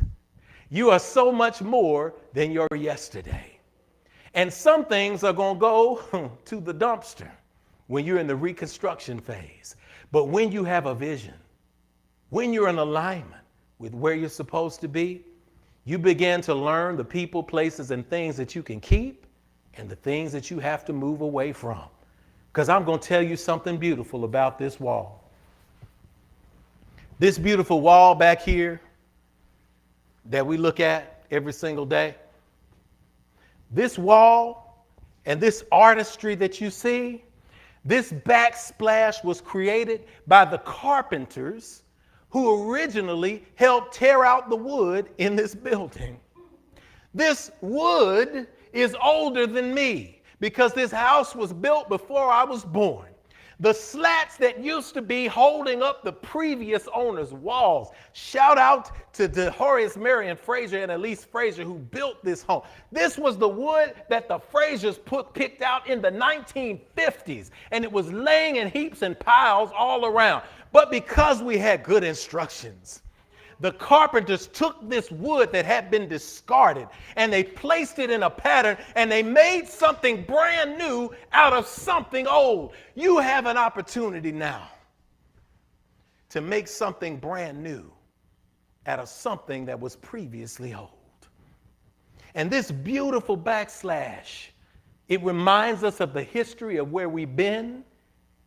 You are so much more than your yesterday. And some things are going to go to the dumpster when you're in the reconstruction phase. But when you have a vision, when you're in alignment with where you're supposed to be, you begin to learn the people, places, and things that you can keep and the things that you have to move away from. Because I'm going to tell you something beautiful about this wall. This beautiful wall back here that we look at every single day, this wall and this artistry that you see, this backsplash was created by the carpenters who originally helped tear out the wood in this building. This wood is older than me because this house was built before I was born. The slats that used to be holding up the previous owner's walls. Shout out to Horace Marion Fraser and Elise Fraser who built this home. This was the wood that the Frasers picked out in the 1950s, and it was laying in heaps and piles all around. But because we had good instructions, the carpenters took this wood that had been discarded and they placed it in a pattern and they made something brand new out of something old. You have an opportunity now to make something brand new out of something that was previously old. And this beautiful backslash, it reminds us of the history of where we've been,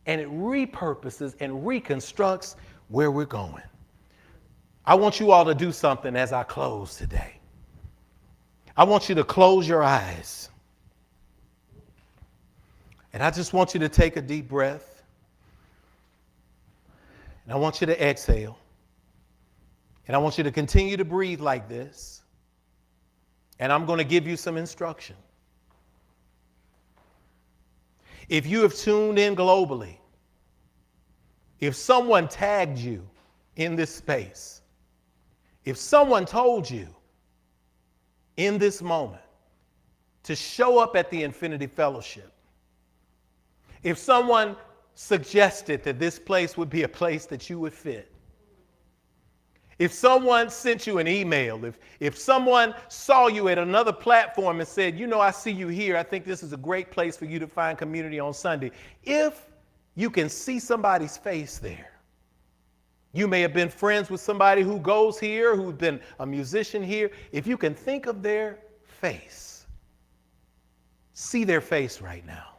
and it repurposes and reconstructs where we're going. I want you all to do something as I close today. I want you to close your eyes. And I just want you to take a deep breath. And I want you to exhale. And I want you to continue to breathe like this. And I'm going to give you some instruction. If you have tuned in globally, if someone tagged you in this space, if someone told you in this moment to show up at the Infinity Fellowship, if someone suggested that this place would be a place that you would fit, if someone sent you an email, if someone saw you at another platform and said, you know, I see you here, I think this is a great place for you to find community on Sunday. If you can see somebody's face there, you may have been friends with somebody who goes here, who's been a musician here. If you can think of their face, see their face right now.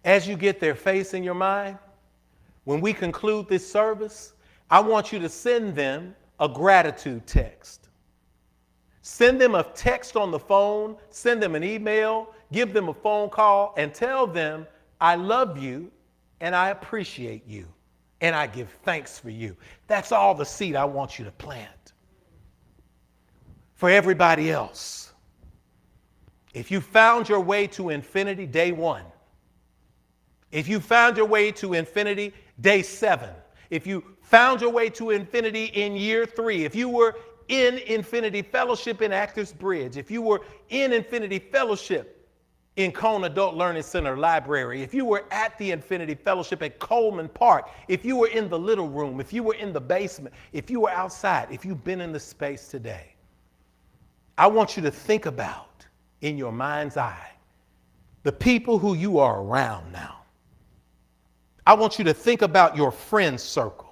as you get their face in your mind, when we conclude this service, I want you to send them a gratitude text. Send them a text on the phone, send them an email, give them a phone call, and tell them, I love you and I appreciate you and I give thanks for you. That's all the seed I want you to plant. For everybody else, if you found your way to infinity day 1, if you found your way to infinity day 7, if you found your way to infinity in year 3, if you were in Infinity Fellowship in Actors Bridge, if you were in Infinity Fellowship in Cone Adult Learning Center Library, if you were at the Infinity Fellowship at Coleman Park, if you were in the little room, if you were in the basement, if you were outside, if you've been in the space today, I want you to think about, in your mind's eye, the people who you are around now. I want you to think about your friend circle.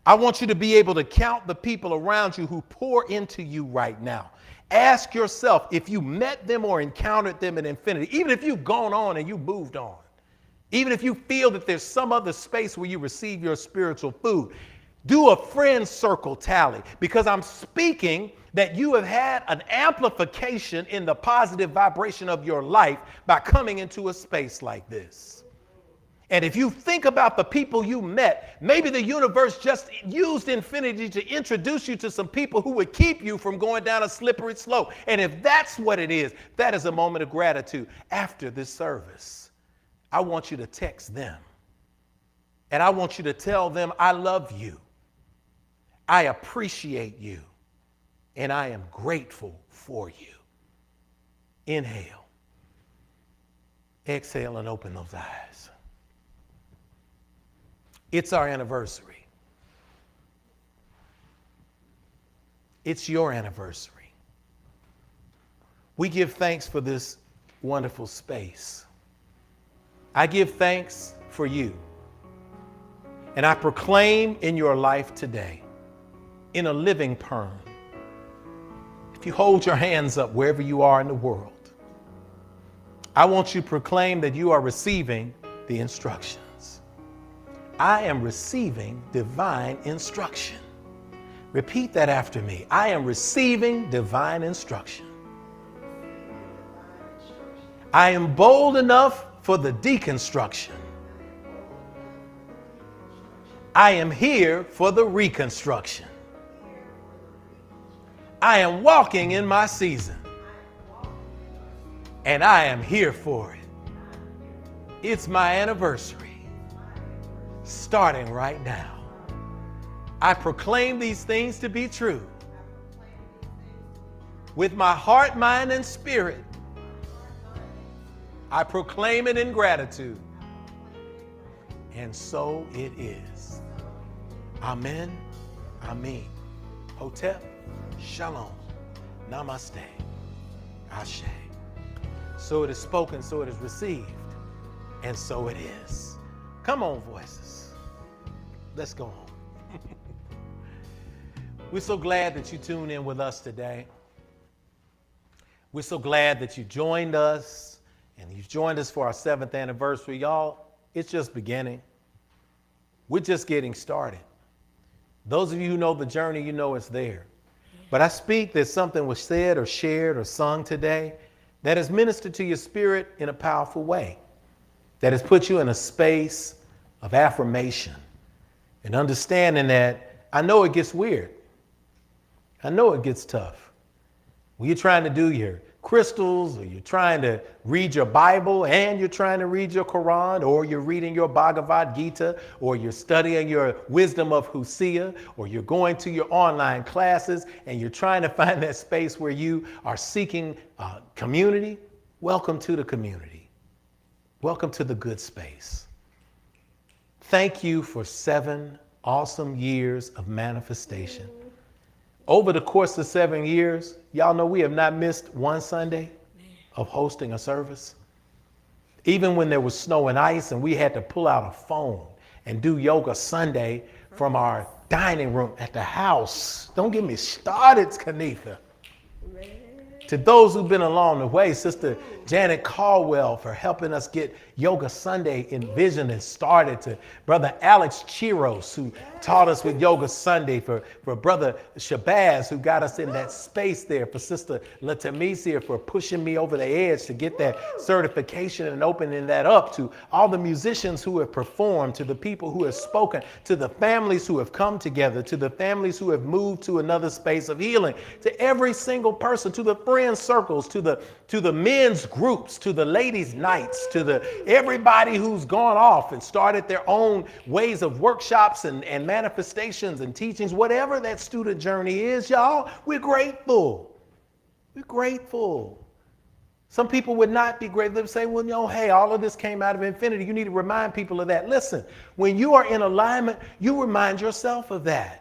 I want you to be able to count the people around you who pour into you right now. Ask yourself if you met them or encountered them in infinity, even if you've gone on and you moved on, even if you feel that there's some other space where you receive your spiritual food, do a friend circle tally, because I'm speaking that you have had an amplification in the positive vibration of your life by coming into a space like this. And if you think about the people you met, maybe the universe just used infinity to introduce you to some people who would keep you from going down a slippery slope. And if that's what it is, that is a moment of gratitude. After this service, I want you to text them. And I want you to tell them, I love you. I appreciate you. And I am grateful for you. Inhale. Exhale and open those eyes. It's our anniversary. It's your anniversary. We give thanks for this wonderful space. I give thanks for you. And I proclaim in your life today, in a living perm, if you hold your hands up wherever you are in the world, I want you to proclaim that you are receiving the instruction. I am receiving divine instruction. Repeat that after me. I am receiving divine instruction. I am bold enough for the deconstruction. I am here for the reconstruction. I am walking in my season. And I am here for it. It's my anniversary. Starting right now. I proclaim these things to be true. With my heart, mind, and spirit, I proclaim it in gratitude. And so it is. Amen. Amen. Hotep. Shalom. Namaste. Ashe. So it is spoken, so it is received, and so it is. Come on, voices. Let's go home. We're so glad that you tuned in with us today. We're so glad that you joined us, and you've joined us for our 7th anniversary. Y'all, it's just beginning. We're just getting started. Those of you who know the journey, you know it's there. But I speak that something was said or shared or sung today that has ministered to your spirit in a powerful way, that has put you in a space of affirmation and understanding that I know it gets weird. I know it gets tough. When you're trying to do your crystals, or you're trying to read your Bible and you're trying to read your Quran, or you're reading your Bhagavad Gita, or you're studying your wisdom of Hosea, or you're going to your online classes and you're trying to find that space where you are seeking community, welcome to the community. Welcome to the good space. Thank you for 7 awesome years of manifestation. Over the course of 7 years, y'all know we have not missed one Sunday of hosting a service. Even when there was snow and ice and we had to pull out a phone and do yoga Sunday from our dining room at the house. Don't get me started, Kanitha. To those who've been along the way, Sister Janet Caldwell for helping us get Yoga Sunday envisioned and started, to Brother Alex Chiros, who taught us with Yoga Sunday, for Brother Shabazz, who got us in that space there, for Sister Latamisia for pushing me over the edge to get that certification and opening that up, to all the musicians who have performed, to the people who have spoken, to the families who have come together, to the families who have moved to another space of healing, to every single person, to the friend circles, to the men's groups, to the ladies' nights, to everybody who's gone off and started their own ways of workshops and manifestations and teachings, whatever that student journey is, y'all, we're grateful. We're grateful. Some people would not be grateful. They would say, well, hey, all of this came out of infinity. You need to remind people of that. Listen, when you are in alignment, you remind yourself of that.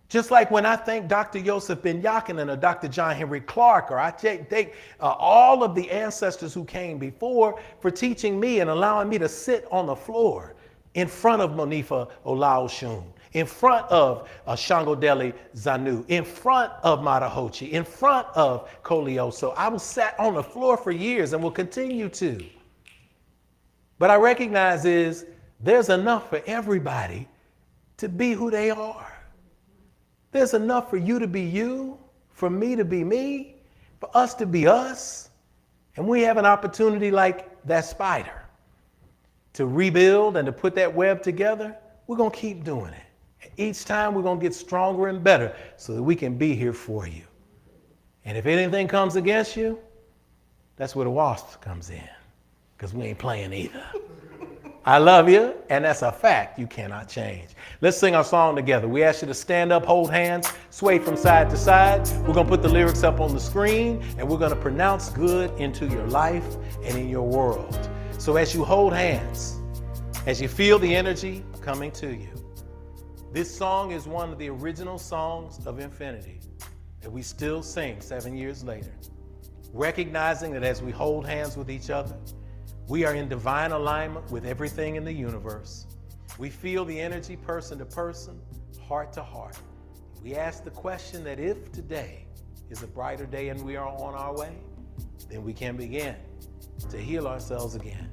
Just like when I thank Dr. Joseph Ben Yakinen or Dr. John Henry Clark, or I thank all of the ancestors who came before for teaching me and allowing me to sit on the floor in front of Monifa Olaoshun, in front of Shangodeli Zanu, in front of Matahochi, in front of Kolioso. I was sat on the floor for years and will continue to. But I recognize there's enough for everybody to be who they are. There's enough for you to be you, for me to be me, for us to be us. And we have an opportunity like that spider to rebuild and to put that web together. We're going to keep doing it. Each time we're going to get stronger and better so that we can be here for you. And if anything comes against you, that's where the wasp comes in, because we ain't playing either. I love you, and that's a fact you cannot change. Let's sing our song together. We ask you to stand up, hold hands, sway from side to side. We're going to put the lyrics up on the screen, and we're going to pronounce good into your life and in your world. So as you hold hands, as you feel the energy coming to you, this song is one of the original songs of infinity that we still sing 7 years later, recognizing that as we hold hands with each other, we are in divine alignment with everything in the universe. We feel the energy person to person, heart to heart. We ask the question that if today is a brighter day and we are on our way, then we can begin to heal ourselves again.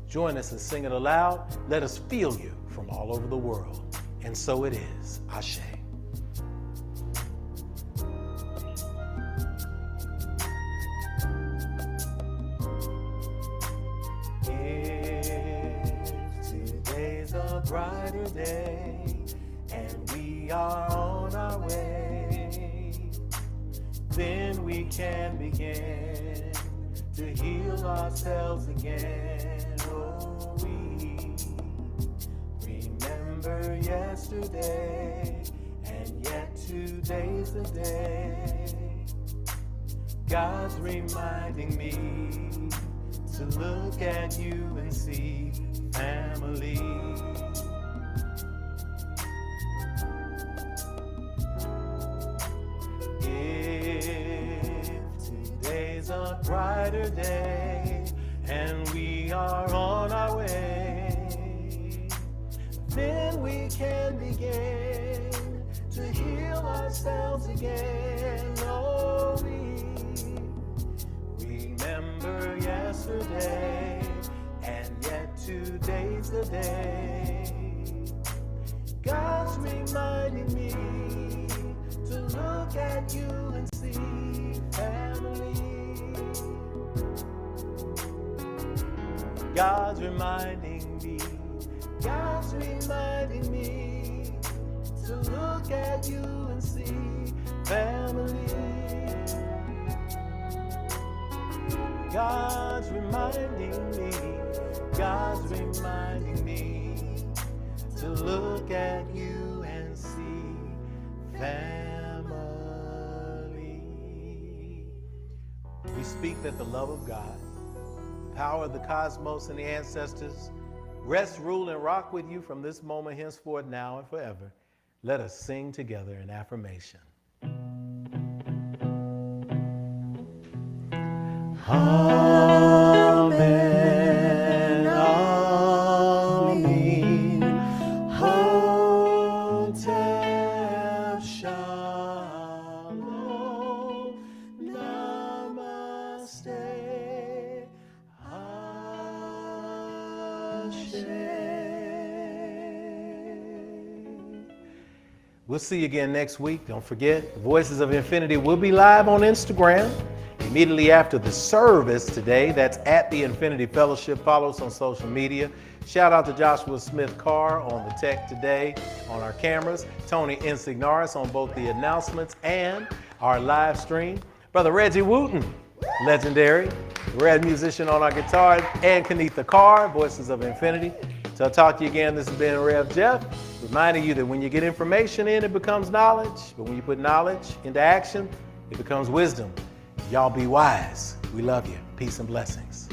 Join us and sing it aloud. Let us feel you from all over the world. And so it is. Ashe. A brighter day, and we are on our way, then we can begin to heal ourselves again. Oh, we remember yesterday, and yet today's the day. God's reminding me to look at you and see family. If today's a brighter day and we are on our way, then we can begin to heal ourselves again. Oh, we remember yesterday, and yet today's the day. God's reminding me to look at you and see family. God's reminding me, God's reminding me to look at you and see family. God's reminding me, God's reminding me to look at you and see family. We speak that the love of God, the power of the cosmos and the ancestors rest, rule, and rock with you from this moment henceforth, now and forever. Let us sing together in affirmation. Amen, Amen, Hotel Shalom, Namaste, We'll see you again next week. Don't forget, the Voices of Infinity will be live on Instagram immediately after the service today. That's at the Infinity Fellowship. Follow us on social media. Shout out to Joshua Smith Carr on the tech today, on our cameras. Tony Insignaris on both the announcements and our live stream. Brother Reggie Wooten, legendary, red musician on our guitar, and Kenitha Carr, Voices of Infinity. So I'll talk to you again. This has been Rev Jeff, reminding you that when you get information in, it becomes knowledge. But when you put knowledge into action, it becomes wisdom. Y'all be wise. We love you. Peace and blessings.